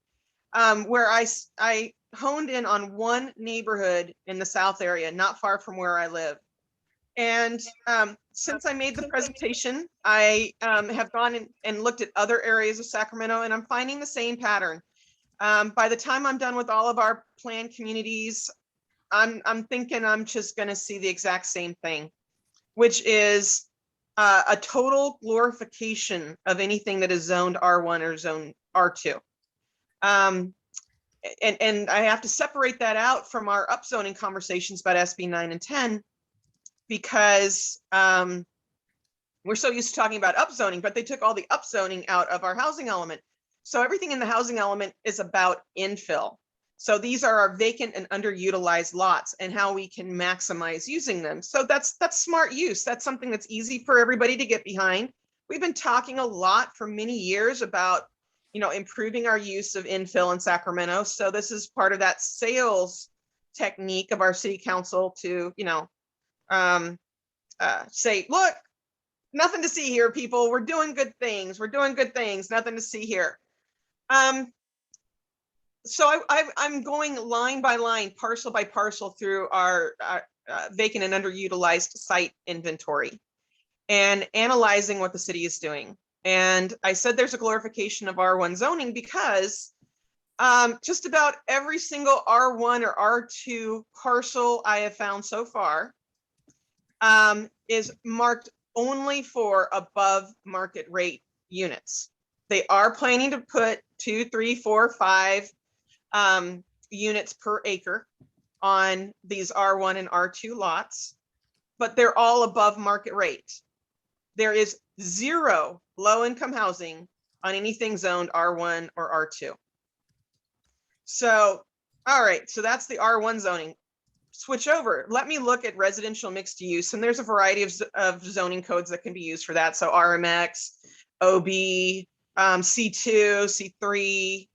where I honed in on one neighborhood in the South area, not far from where I live. And since I made the presentation, I have gone and looked at other areas of Sacramento, and I'm finding the same pattern. By the time I'm done with all of our planned communities, I'm thinking I'm just going to see the exact same thing, which is a total glorification of anything that is zoned R1 or zone R2. And I have to separate that out from our upzoning conversations about SB 9 and 10, because we're so used to talking about upzoning, but they took all the upzoning out of our housing element. So everything in the housing element is about infill. So these are our vacant and underutilized lots and how we can maximize using them. So that's smart use. That's something that's easy for everybody to get behind. We've been talking a lot for many years about, improving our use of infill in Sacramento. So this is part of that sales technique of our city council to, say, look, nothing to see here, people. We're doing good things. We're doing good things. Nothing to see here. So I'm going line by line, parcel by parcel through our vacant and underutilized site inventory and analyzing what the city is doing. And I said there's a glorification of R1 zoning because just about every single R1 or R2 parcel I have found so far is marked only for above market rate units. They are planning to put 2, 3, 4, 5 units per acre on these R1 and R2 lots, but they're all above market rate. There is 0 low-income housing on anything zoned R1 or R2. So, all right, so that's the R1 zoning. Switch over. Let me look at residential mixed use, and there's a variety of zoning codes that can be used for that. So RMX, OB, C2, C3,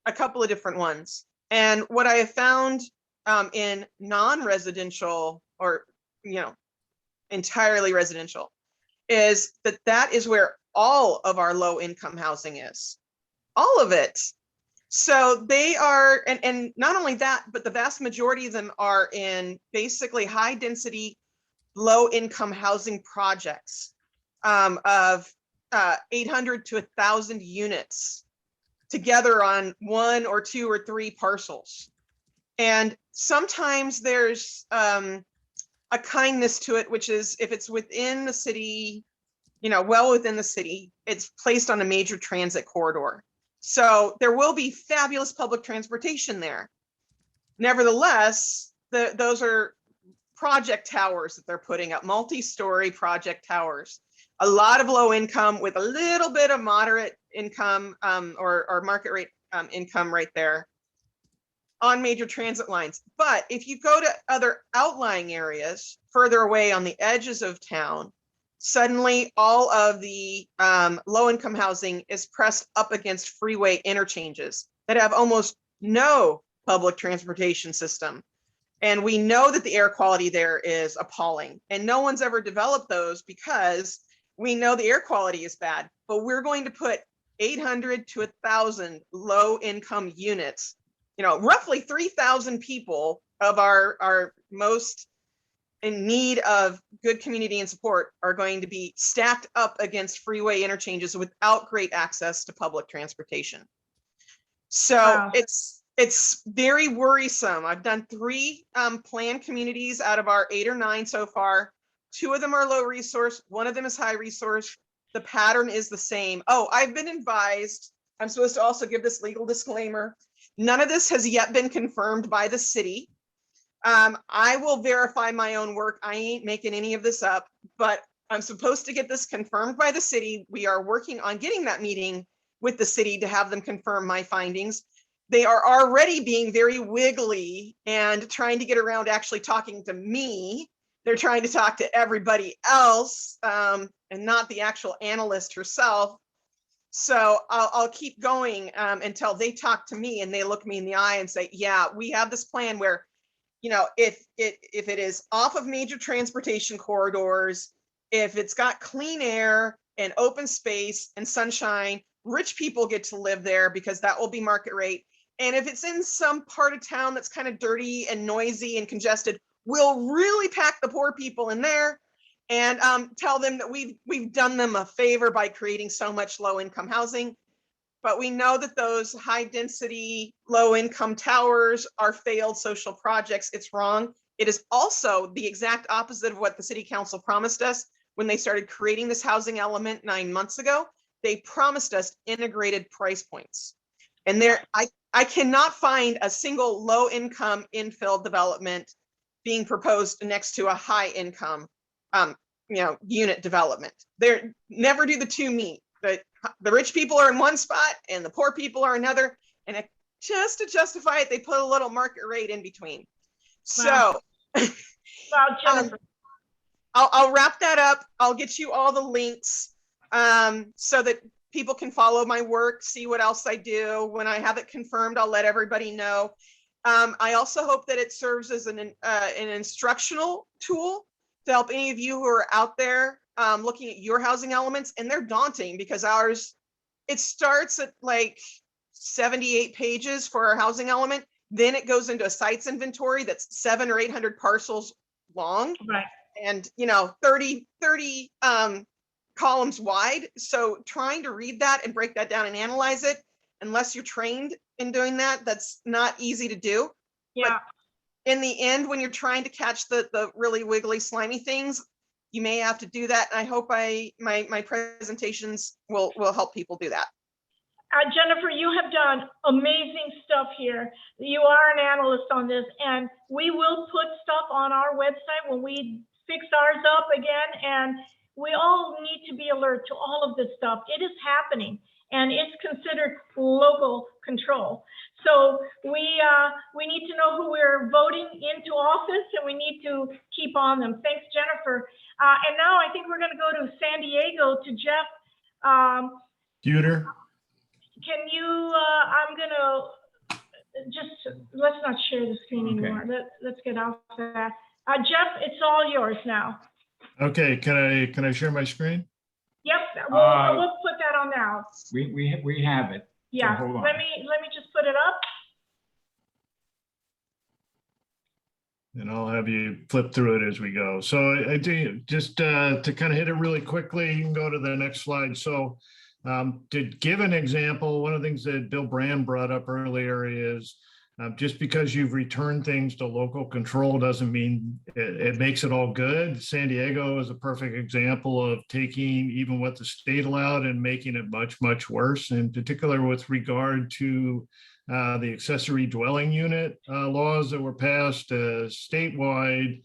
a couple of different ones. And what I have found in non-residential or, entirely residential is that is where all of our low income housing is, all of it. So they are, and not only that, but the vast majority of them are in basically high density, low income housing projects of 800 to 1,000 units together on 1 or 2 or 3 parcels. And sometimes there's a kindness to it, which is if it's within the city, well within the city, it's placed on a major transit corridor. So there will be fabulous public transportation there. Nevertheless, those are project towers that they're putting up, multi-story project towers. A lot of low income with a little bit of moderate income or market rate income right there on major transit lines. But if you go to other outlying areas further away on the edges of town, suddenly all of the low income housing is pressed up against freeway interchanges that have almost no public transportation system. And we know that the air quality there is appalling, and no one's ever developed those because we know the air quality is bad. But we're going to put 800 to 1,000 low income units, you know, roughly 3,000 people of our most in need of good community and support are going to be stacked up against freeway interchanges without great access to public transportation. So Wow. it's very worrisome. I've done 3 planned communities out of our 8 or 9 so far. 2 of them are low resource, 1 of them is high resource. The pattern is the same. Oh, I've been advised, I'm supposed to also give this legal disclaimer. None of this has yet been confirmed by the city. I will verify my own work. I ain't making any of this up, but I'm supposed to get this confirmed by the city. We are working on getting that meeting with the city to have them confirm my findings. They are already being very wiggly and trying to get around actually talking to me. They're trying to talk to everybody else and not the actual analyst herself. So I'll keep going until they talk to me and they look me in the eye and say, yeah, we have this plan where, you know, if it is off of major transportation corridors, if it's got clean air and open space and sunshine, rich people get to live there because that will be market rate. And if it's in some part of town that's kind of dirty and noisy and congested, we'll really pack the poor people in there and tell them that we've done them a favor by creating so much low income housing. But we know that those high density, low income towers are failed social projects. It's wrong. It is also the exact opposite of what the city council promised us when they started creating this housing element 9 months ago. They promised us integrated price points. And there, I cannot find a single low income infill development being proposed next to a high income unit development. They're never do the two meet. The rich people are in one spot and the poor people are another. And just to justify it, they put a little market rate in between. Wow. So Wow, Jennifer. I'll wrap that up. I'll get you all the links so that people can follow my work, see what else I do. When I have it confirmed, I'll let everybody know. I also hope that it serves as an instructional tool to help any of you who are out there looking at your housing elements. And they're daunting because ours, it starts at like 78 pages for our housing element. Then it goes into a sites inventory that's 700 or 800 parcels long. Right. And, you know, 30 columns wide. So trying to read that and break that down and analyze it, unless you're trained in doing that, that's not easy to do. Yeah. But in the end, when you're trying to catch the really wiggly, slimy things, you may have to do that. And I hope my presentations will help people do that. Jennifer, you have done amazing stuff here. You are an analyst on this, and we will put stuff on our website when we fix ours up again. And we all need to be alert to all of this stuff. It is happening, and it's considered local control. So we need to know who we're voting into office, and we need to keep on them. Thanks, Jennifer. And now I think we're going to go to San Diego to Jeff. Pewter. Can you, I'm gonna let's not share the screen anymore. Let's get off that. Jeff, it's all yours now. Okay, can I share my screen? Yep, we'll put that on now. We have it. Yeah, So hold on. let me just put it up. And I'll have you flip through it as we go. So I do just to kind of hit it really quickly, you can go to the next slide. So to give an example, one of the things that Bill Brand brought up earlier is just because you've returned things to local control doesn't mean it makes it all good. San Diego is a perfect example of taking even what the state allowed and making it much, much worse, in particular with regard to the accessory dwelling unit laws that were passed statewide.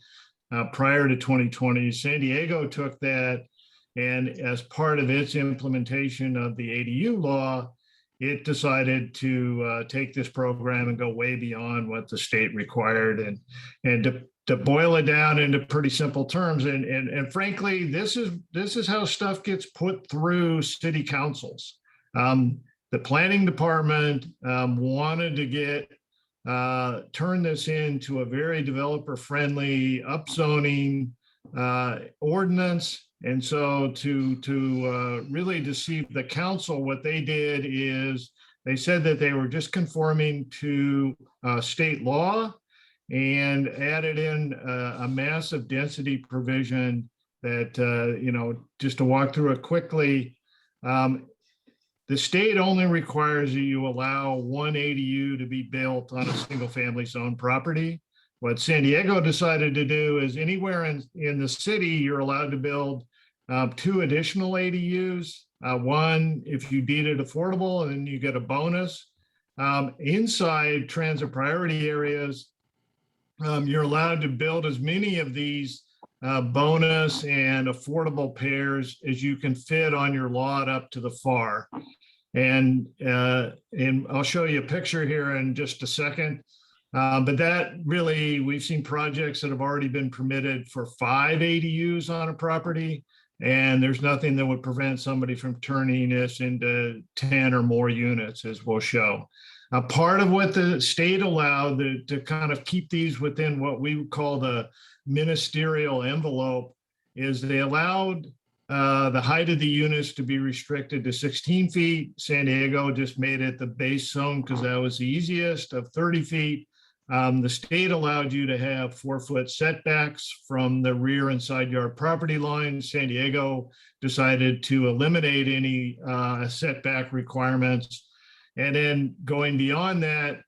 prior to 2020. San Diego took that, and as part of its implementation of the ADU law, it decided to take this program and go way beyond what the state required, and to boil it down into pretty simple terms. And frankly, this is how stuff gets put through city councils. The planning department wanted to turn this into a very developer-friendly upzoning ordinance. And so to really deceive the council, what they did is they said that they were just conforming to state law, and added in a massive density provision that, just to walk through it quickly, the state only requires that you allow one ADU to be built on a single family zone property. What San Diego decided to do is anywhere in the city, you're allowed to build 2 additional ADUs. One, if you deed it affordable, and then you get a bonus. Inside transit priority areas, you're allowed to build as many of these bonus and affordable pairs as you can fit on your lot up to the FAR. And I'll show you a picture here in just a second. But that really, we've seen projects that have already been permitted for 5 ADUs on a property, and there's nothing that would prevent somebody from turning this into 10 or more units, as we'll show. Part of what the state allowed to kind of keep these within what we would call the ministerial envelope is they allowed the height of the units to be restricted to 16 feet. San Diego just made it the base zone because that was the easiest, of 30 feet. The state allowed you to have 4-foot setbacks from the rear and side yard property line. San Diego decided to eliminate any setback requirements. And then going beyond that,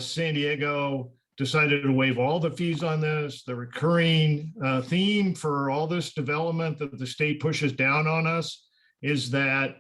San Diego decided to waive all the fees on this. The recurring theme for all this development that the state pushes down on us is that,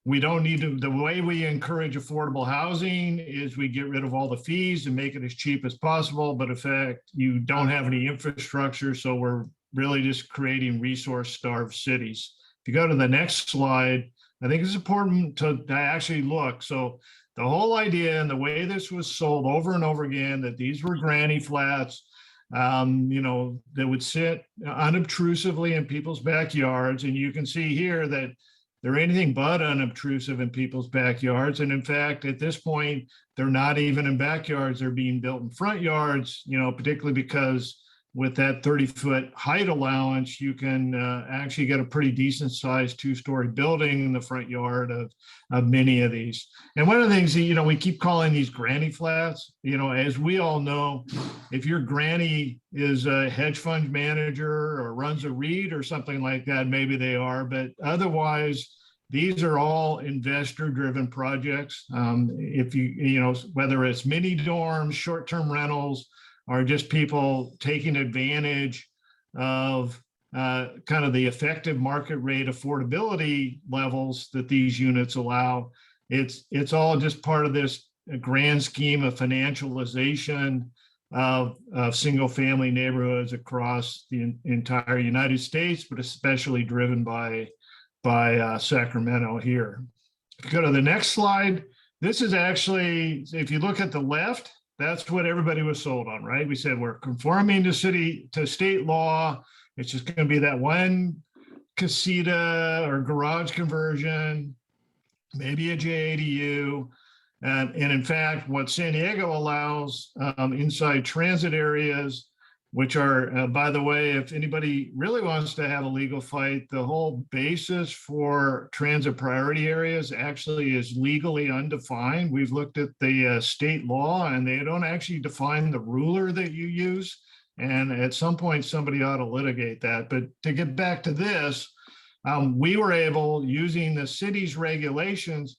we don't need to, the way we encourage affordable housing is we get rid of all the fees and make it as cheap as possible. But in fact, you don't have any infrastructure. So we're really just creating resource-starved cities. If you go to the next slide, I think it's important to actually look. So the whole idea and the way this was sold over and over again, that these were granny flats, that would sit unobtrusively in people's backyards. And you can see here that they're anything but unobtrusive in people's backyards. And in fact, at this point, they're not even in backyards. They're being built in front yards, particularly because with that 30-foot height allowance, you can actually get a pretty decent sized 2-story building in the front yard of many of these. And one of the things that, we keep calling these granny flats, as we all know, if your granny is a hedge fund manager or runs a REIT or something like that, maybe they are, but otherwise, these are all investor-driven projects. If whether it's mini dorms, short-term rentals, or just people taking advantage of kind of the effective market rate affordability levels that these units allow. It's all just part of this grand scheme of financialization of single family neighborhoods across the entire United States, but especially driven by Sacramento here. If you go to the next slide, this is actually, if you look at the left, that's what everybody was sold on, right? We said we're conforming to state law. It's just going to be that one casita or garage conversion, maybe a JADU. And in fact, what San Diego allows inside transit areas, which are, by the way, if anybody really wants to have a legal fight, the whole basis for transit priority areas actually is legally undefined. We've looked at the state law and they don't actually define the ruler that you use. And at some point, somebody ought to litigate that. But to get back to this, we were able, using the city's regulations,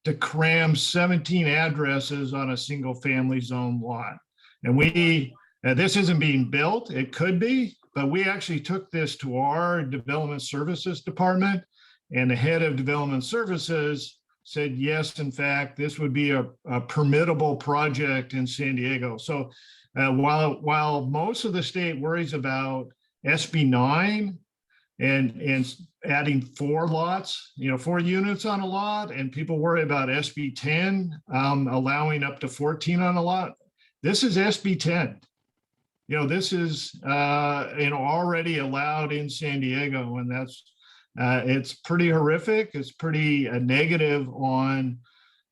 to cram 17 addresses on a single family zone lot. And this isn't being built, it could be, but we actually took this to our development services department, and the head of development services said, yes, in fact, this would be a permittable project in San Diego. So while most of the state worries about SB 9 and adding 4 lots, 4 units on a lot, and people worry about SB 10 allowing up to 14 on a lot, this is SB 10. This is already allowed in San Diego, and that's it's pretty horrific. It's pretty negative on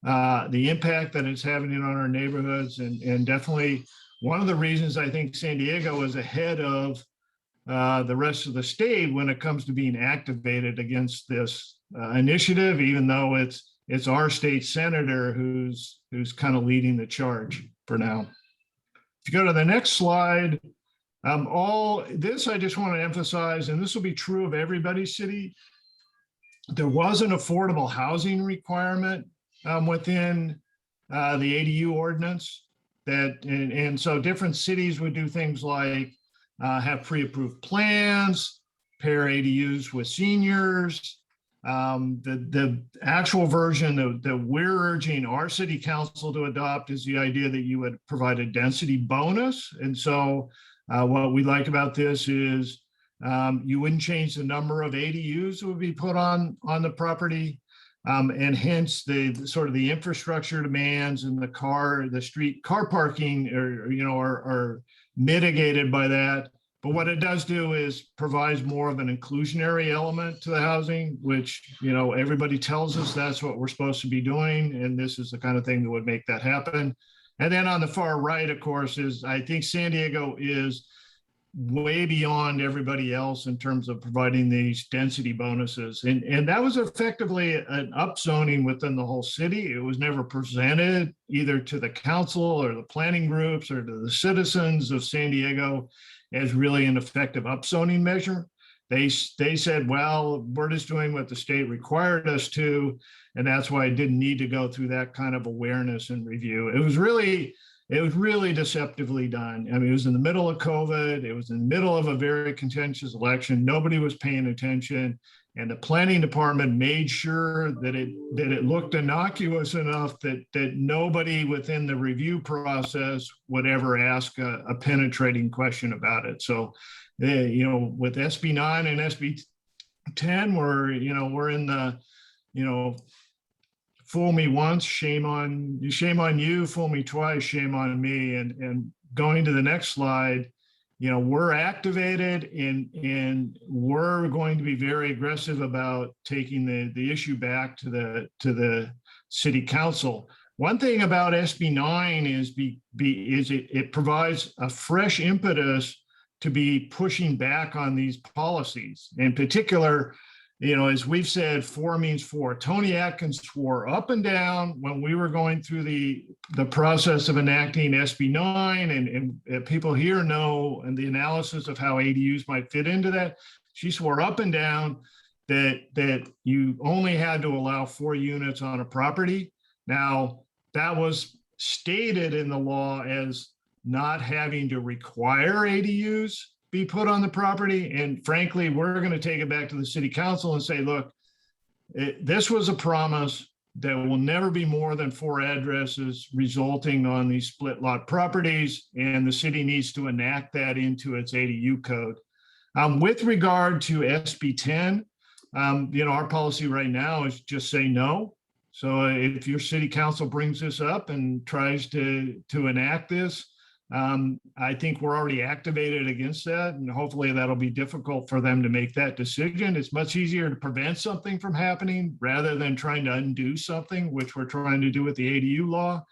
the impact that it's having on our neighborhoods, and definitely one of the reasons I think San Diego is ahead of the rest of the state when it comes to being activated against this initiative, even though it's our state senator who's kind of leading the charge for now. If you go to the next slide, all this I just want to emphasize, and this will be true of everybody's city, there was an affordable housing requirement within the ADU ordinance and so different cities would do things like have pre-approved plans, pair ADUs with seniors. The actual version that we're urging our city council to adopt is the idea that you would provide a density bonus. And so what we like about this is you wouldn't change the number of ADUs that would be put on the property. And hence the sort of the infrastructure demands and the street car parking are mitigated by that. But what it does do is provides more of an inclusionary element to the housing, which, everybody tells us that's what we're supposed to be doing. And this is the kind of thing that would make that happen. And then on the far right, of course, is I think San Diego is way beyond everybody else in terms of providing these density bonuses. And that was effectively an upzoning within the whole city. It was never presented either to the council or the planning groups or to the citizens of San Diego as really an effective upzoning measure. They said, well, we're just doing what the state required us to, and that's why it didn't need to go through that kind of awareness and review. It was really deceptively done. I mean, it was in the middle of COVID. It was in the middle of a very contentious election. Nobody was paying attention. And the planning department made sure that it looked innocuous enough that nobody within the review process would ever ask a penetrating question about it. So, with SB 9 and SB 10, we're in the, fool me once, shame on you, fool me twice, shame on me. And going to the next slide, we're activated and we're going to be very aggressive about taking the issue back to the city council. One thing about SB 9 is it provides a fresh impetus to be pushing back on these policies. In particular, as we've said, 4 means 4. Tony Atkins swore up and down when we were going through the process of enacting SB 9, and people here know and the analysis of how ADUs might fit into that. She swore up and down that you only had to allow 4 units on a property. Now, that was stated in the law as not having to require ADUs be put on the property. And frankly, we're going to take it back to the city council and say, look, this was a promise. There will never be more than 4 addresses resulting on these split lot properties, and the city needs to enact that into its ADU code. With regard to SB 10, our policy right now is just say no. So if your city council brings this up and tries to enact this, I think we're already activated against that, and hopefully that'll be difficult for them to make that decision. It's much easier to prevent something from happening rather than trying to undo something, which we're trying to do with the ADU law.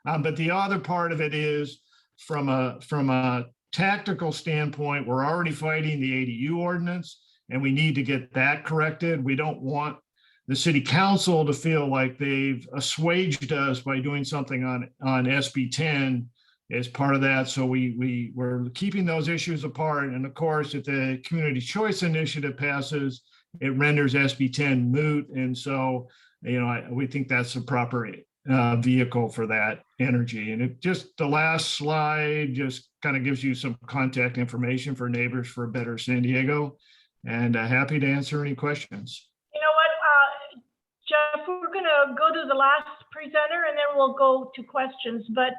But the other part of it is from a tactical standpoint, we're already fighting the ADU ordinance, and we need to get that corrected. We don't want the city council to feel like they've assuaged us by doing something on SB 10 as part of that. So we're keeping those issues apart. And of course, if the Community Choice Initiative passes, it renders SB 10 moot. And so, we think that's a proper vehicle for that energy. And the last slide just kind of gives you some contact information for Neighbors for a Better San Diego. And happy to answer any questions. You know what, Jeff, we're going to go to the last presenter and then we'll go to questions, but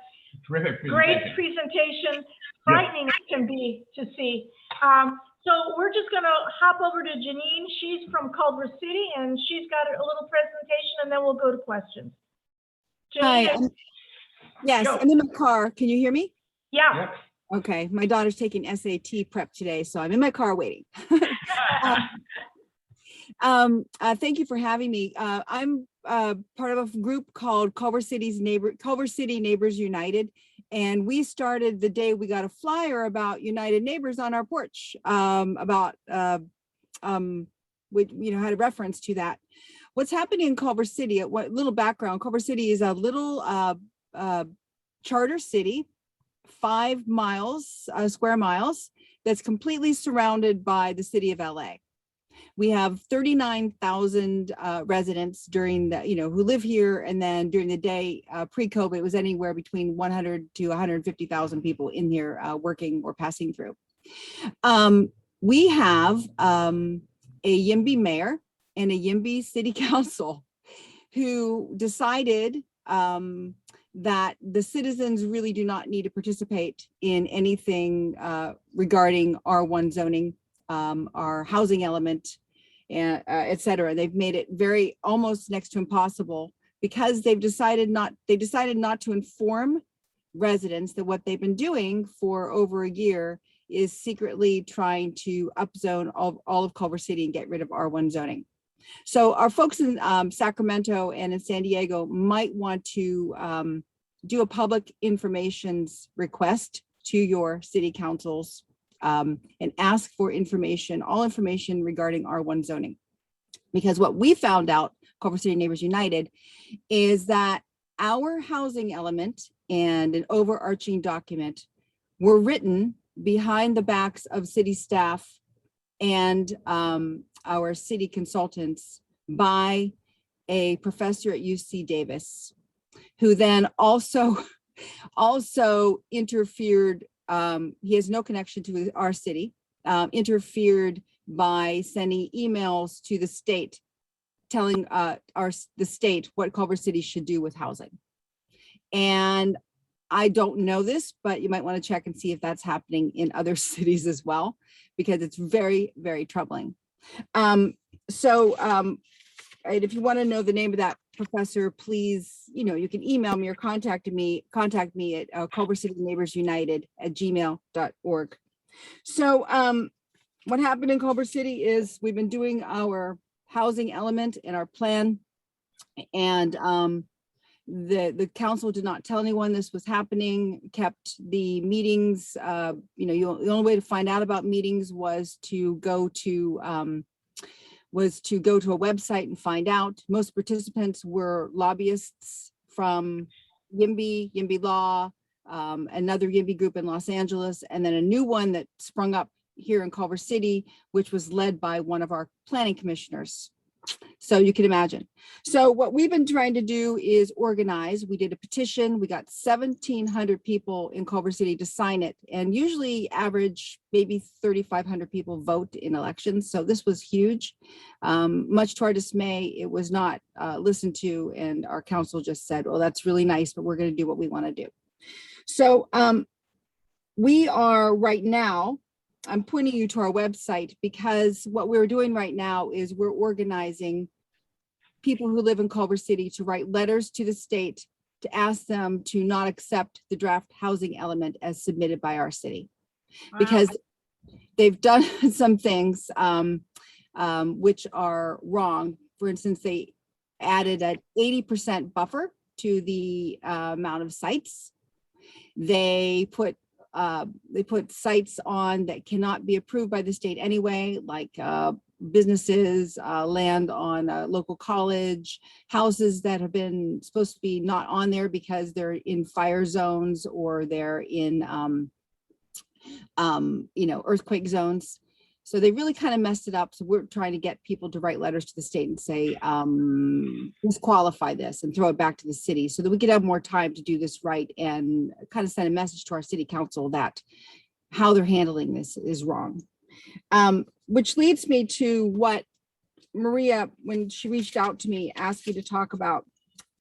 Terrific great presentation. presentation, frightening it can be to see. So we're just gonna hop over to Janine. She's from Culver City and she's got a little presentation and then we'll go to questions. Hi. Janine, Yes, go. I'm in my car. Can you hear me? Yeah. Yep. Okay, my daughter's taking SAT prep today, so I'm in my car waiting. Thank you for having me. I'm part of a group called Culver City Neighbors United, and we started the day we got a flyer about United Neighbors on our porch. We had a reference to that. What's happening in Culver City? What little background? Culver City is a little charter city, 5 square miles, that's completely surrounded by the city of LA. We have 39,000 residents during the, who live here. And then during the day, pre-COVID, it was anywhere between 100 to 150,000 people in here working or passing through. We have a YIMBY mayor and a YIMBY city council who decided that the citizens really do not need to participate in anything regarding R1 zoning, our housing element, and et cetera. They've made it very almost next to impossible because they decided not to inform residents that what they've been doing for over a year is secretly trying to upzone all of Culver City and get rid of R1 zoning. So our folks in Sacramento and in San Diego might want to do a public information's request to your city councils and ask for information, all information regarding R1 zoning. Because what we found out, Culver City Neighbors United, is that our housing element and an overarching document were written behind the backs of city staff and our city consultants by a professor at UC Davis, who then also interfered. He has no connection to our city, interfered by sending emails to the state, telling the state what Culver City should do with housing. And I don't know this, but you might want to check and see if that's happening in other cities as well, because it's very, very troubling. If you want to know the name of that professor, please, you can email me or contact me at Culver City Neighbors United @gmail.org. So what happened in Culver City is we've been doing our housing element and our plan, and the council did not tell anyone this was happening, kept the meetings. The only way to find out about meetings was to go to a website and find out. Most participants were lobbyists from YIMBY, YIMBY Law, another YIMBY group in Los Angeles, and then a new one that sprung up here in Culver City, which was led by one of our planning commissioners. So you can imagine. So what we've been trying to do is organize. We did a petition. We got 1,700 people in Culver City to sign it, and usually average maybe 3,500 people vote in elections. So this was huge. Much to our dismay, it was not listened to, and our council just said, well, that's really nice, but we're going to do what we want to do. So we are right now, I'm pointing you to our website, because what we're doing right now is we're organizing people who live in Culver City to write letters to the state to ask them to not accept the draft housing element as submitted by our city. Wow. Because they've done some things which are wrong. For instance, they added an 80% buffer to the amount of sites. They put sites on that cannot be approved by the state anyway, like businesses, land on a local college, houses that have been supposed to be not on there because they're in fire zones or they're in, earthquake zones. So they really kind of messed it up. So we're trying to get people to write letters to the state and say, disqualify this and throw it back to the city so that we could have more time to do this right and kind of send a message to our city council that how they're handling this is wrong. Which leads me to what Maria, when she reached out to me, asked me to talk about.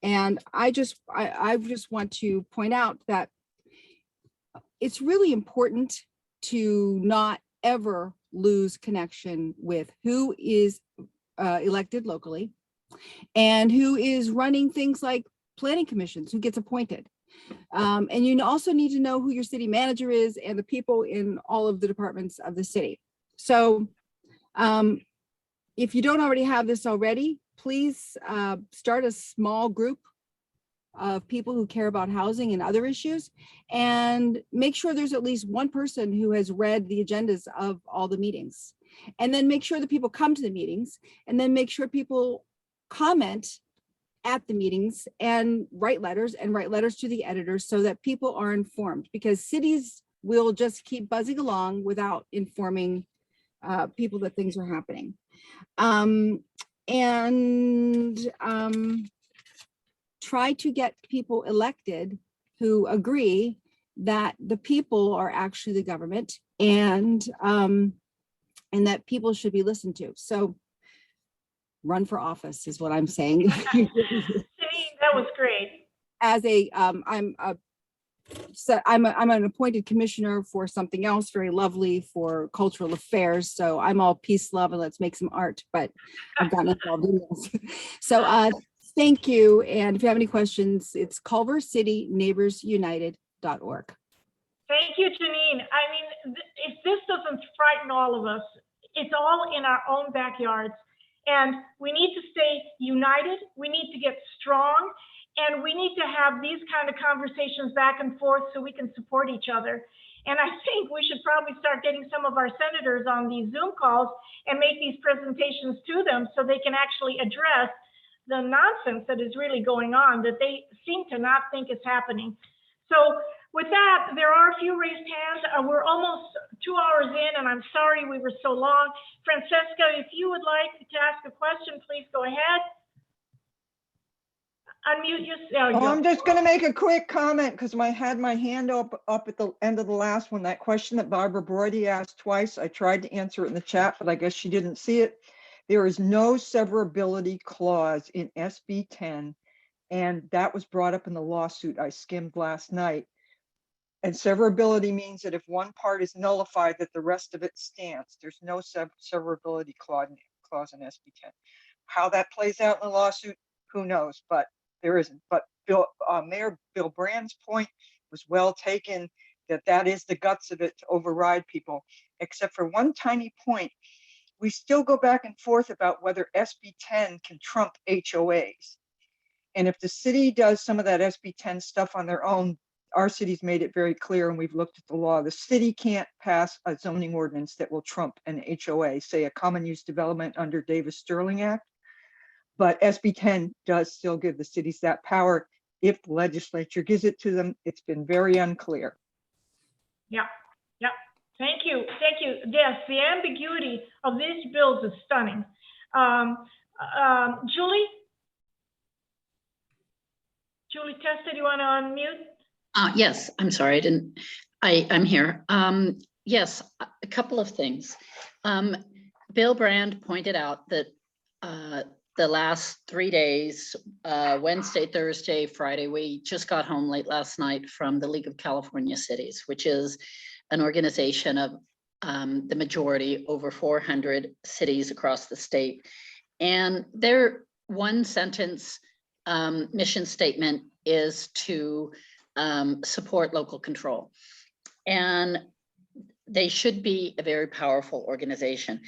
And I just want to point out that it's really important to not ever lose connection with who is elected locally and who is running things like planning commissions, who gets appointed. And you also need to know who your city manager is and the people in all of the departments of the city. So if you don't already have this already, please start a small group of people who care about housing and other issues, and make sure there's at least one person who has read the agendas of all the meetings. And then make sure that people come to the meetings, and then make sure people comment at the meetings and write letters to the editors so that people are informed, because cities will just keep buzzing along without informing people that things are happening. Try to get people elected who agree that the people are actually the government, and that people should be listened to. So run for office is what I'm saying. That was great. As I'm an appointed commissioner for something else very lovely, for cultural affairs. So I'm all peace, love, and let's make some art, but I've gotten involved in this. So thank you. And if you have any questions, it's culvercityneighborsunited.org. Thank you, Janine. I mean, if this doesn't frighten all of us, it's all in our own backyards. And we need to stay united. We need to get strong. And we need to have these kind of conversations back and forth so we can support each other. And I think we should probably start getting some of our senators on these Zoom calls and make these presentations to them so they can actually address the nonsense that is really going on that they seem to not think is happening. So with that, there are a few raised hands. We're almost 2 hours in, and I'm sorry we were so long. Francesca, if you would like to ask a question, please go ahead. Unmute yourself. Oh, I'm just going to make a quick comment because I had my hand up at the end of the last one. That question that Barbara Brody asked twice, I tried to answer it in the chat, but I guess she didn't see it. There is no severability clause in SB 10, and that was brought up in the lawsuit I skimmed last night. And severability means that if one part is nullified, that the rest of it stands. There's no severability clause in SB 10. How that plays out in the lawsuit, who knows? But there isn't. But Mayor Bill Brand's point was well taken, that is the guts of it, to override people, except for one tiny point. We still go back and forth about whether SB 10 can trump HOAs. And if the city does some of that SB 10 stuff on their own, our city's made it very clear, and we've looked at the law, the city can't pass a zoning ordinance that will trump an HOA, say a common use development under Davis-Sterling Act. But SB 10 does still give the cities that power if the legislature gives it to them. It's been very unclear. Yeah. Thank you. Yes, the ambiguity of these bills is stunning. Julie Testa, do you want to unmute? Yes, I'm sorry, I'm here. Yes, a couple of things. Bill Brand pointed out that the last 3 days, Wednesday, Thursday, Friday, we just got home late last night from the League of California Cities, which is an organization of the majority, over 400 cities across the state. And their one sentence mission statement is to support local control. And they should be a very powerful organization.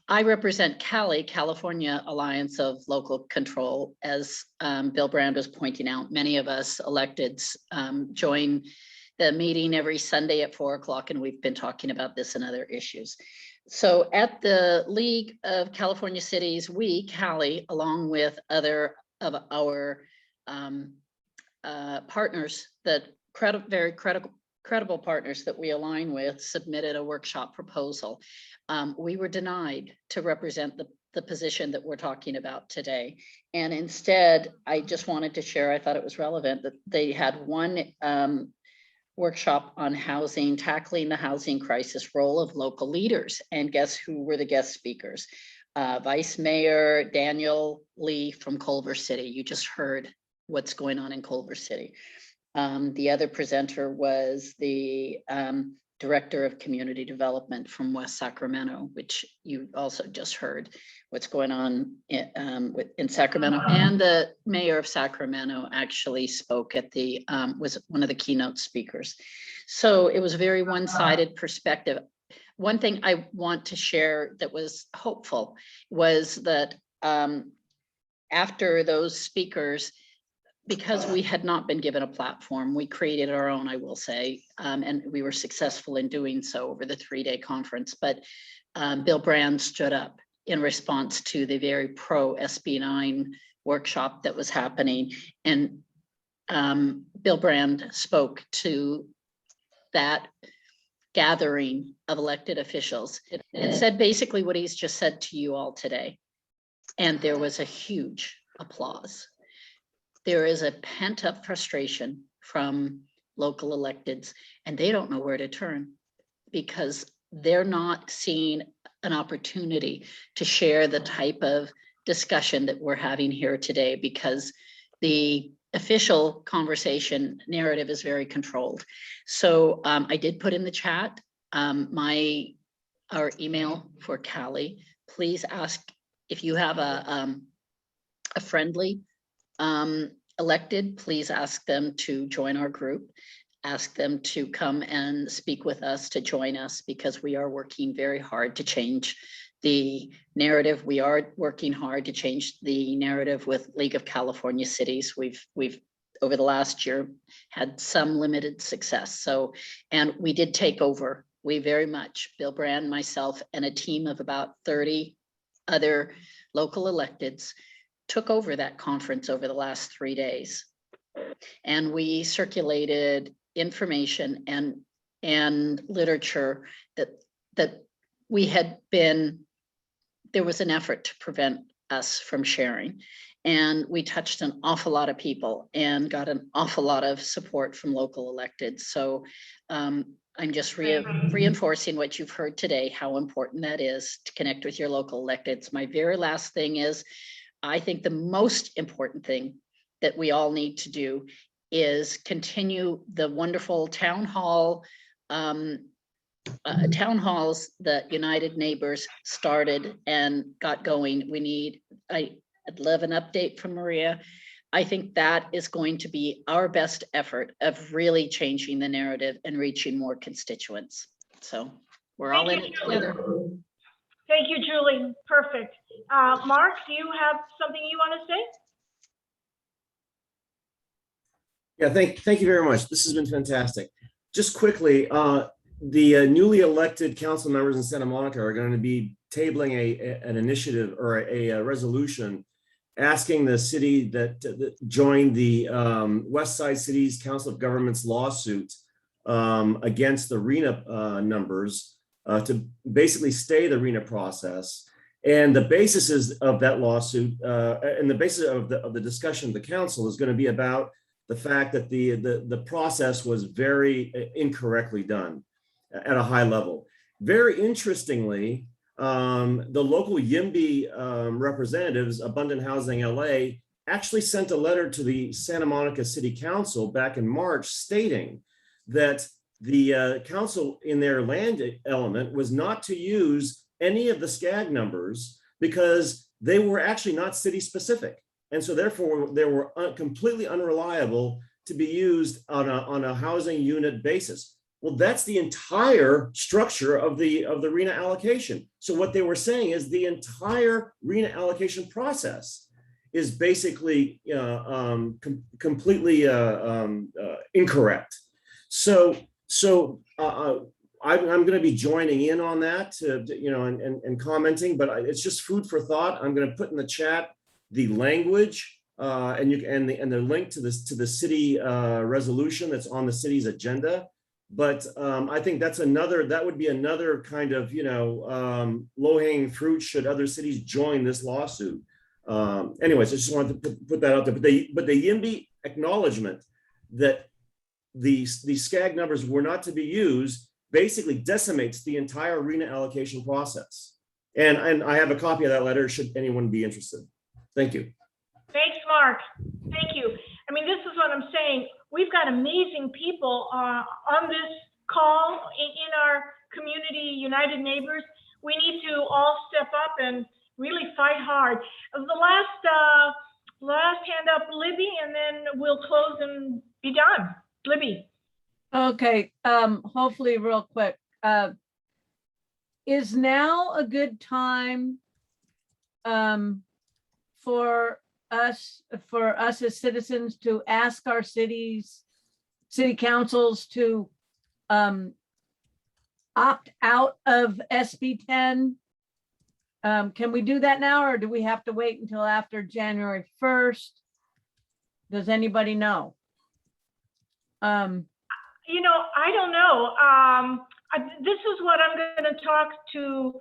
I represent CALI, California Alliance of Local Control. As Bill Brand was pointing out, many of us electeds join the meeting every Sunday at 4 o'clock, and we've been talking about this and other issues. So at the League of California Cities, we, CALI, along with other of our partners, that very credible partners that we align with, submitted a workshop proposal. We were denied to represent the position that we're talking about today. And instead, I just wanted to share, I thought it was relevant that they had one workshop on housing, tackling the housing crisis role of local leaders. And guess who were the guest speakers? Vice Mayor Daniel Lee from Culver City. You just heard what's going on in Culver City. The other presenter was the Director of Community Development from West Sacramento, which you also just heard what's going on in Sacramento. And the Mayor of Sacramento actually spoke at the, was one of the keynote speakers. So it was a very one-sided perspective. One thing I want to share that was hopeful was that after those speakers, because we had not been given a platform, we created our own, I will say, and we were successful in doing so over the 3-day conference. But Bill Brand stood up in response to the very pro SB 9 workshop that was happening. And Bill Brand spoke to that gathering of elected officials and said basically what he's just said to you all today. And there was a huge applause. There is a pent-up frustration from local electeds, and they don't know where to turn because they're not seeing an opportunity to share the type of discussion that we're having here today, because the official conversation narrative is very controlled. So I did put in the chat our email for Callie. Please ask if you have a friendly elected, please ask them to join our group. Ask them to come and speak with us, to join us, because we are working very hard to change the narrative. We are working hard to change the narrative with League of California Cities. We've over the last year had some limited success. So, and we did take over. We very much, Bill Brand, myself, and a team of about 30 other local electeds took over that conference over the last 3 days. And we circulated information and literature that we had been, there was an effort to prevent us from sharing. And we touched an awful lot of people and got an awful lot of support from local electeds. So I'm just reinforcing what you've heard today, how important that is to connect with your local electeds. My very last thing is, I think the most important thing that we all need to do is continue the wonderful town halls that United Neighbors started and got going. I'd love an update from Maria. I think that is going to be our best effort of really changing the narrative and reaching more constituents. So we're all in it together. Thank you, Julie. Perfect. Mark, do you have something you want to say? Yeah, thank you very much. This has been fantastic. Just quickly, the newly elected council members in Santa Monica are going to be tabling an initiative or a resolution asking the city that joined the West Side Cities Council of Governments lawsuit against the RHNA numbers to basically stay the RHNA process. And the basis of that lawsuit and the basis of the discussion of the council is going to be about the fact that the process was very incorrectly done at a high level. Very interestingly, the local YIMBY representatives, Abundant Housing LA, actually sent a letter to the Santa Monica City Council back in March stating that the council in their land element was not to use any of the SCAG numbers because they were actually not city specific. And so therefore they were completely unreliable to be used on a housing unit basis. Well, that's the entire structure of the RHNA allocation. So what they were saying is the entire RHNA allocation process is basically completely incorrect. So I'm going to be joining in on that, and commenting. But it's just food for thought. I'm going to put in the chat the language and the link to the city resolution that's on the city's agenda. But I think that would be another kind of low-hanging fruit should other cities join this lawsuit. Anyways, I just wanted to put that out there. But the YIMBY acknowledgement that these SCAG numbers were not to be used basically decimates the entire RHNA allocation process. And I have a copy of that letter, should anyone be interested. Thank you. Thanks, Mark. Thank you. I mean, this is what I'm saying. We've got amazing people on this call in our community, United Neighbors. We need to all step up and really fight hard. The last hand up, Libby, and then we'll close and be done. Libby. Okay, hopefully real quick. Is now a good time for us as citizens to ask our city councils to opt out of SB 10? Can we do that now, or do we have to wait until after January 1st? Does anybody know? You know, I don't know. This is what I'm going to talk to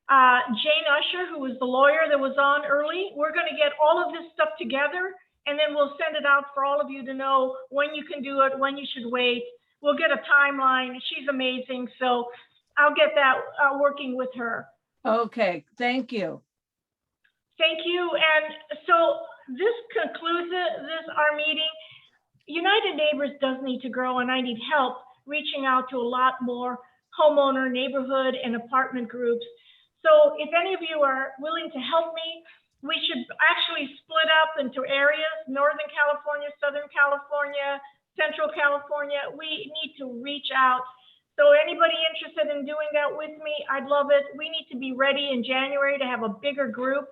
Jane Usher, who was the lawyer that was on early. We're going to get all of this stuff together, and then we'll send it out for all of you to know when you can do it, when you should wait. We'll get a timeline. She's amazing. So I'll get that working with her. Okay, thank you. Thank you. And so this concludes our meeting. United Neighbors does need to grow, and I need help reaching out to a lot more homeowner, neighborhood, and apartment groups. So if any of you are willing to help me, we should actually split up into areas: Northern California, Southern California, Central California. We need to reach out. So anybody interested in doing that with me, I'd love it. We need to be ready in January to have a bigger group.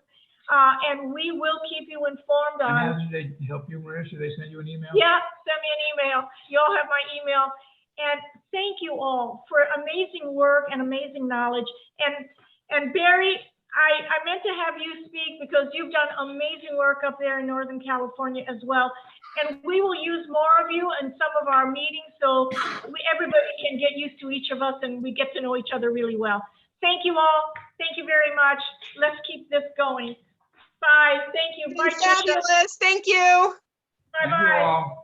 And we will keep you informed And how on. do they help you, Maria? Should they send you an email? Yeah, send me an email. You all have my email. And thank you all for amazing work and amazing knowledge. And Barry, I meant to have you speak because you've done amazing work up there in Northern California as well. And we will use more of you in some of our meetings so everybody can get used to each of us and we get to know each other really well. Thank you all. Thank you very much. Let's keep this going. Bye. Thank you. Bye, Tricia. Fabulous. Thank you. Bye-bye. Thank you all.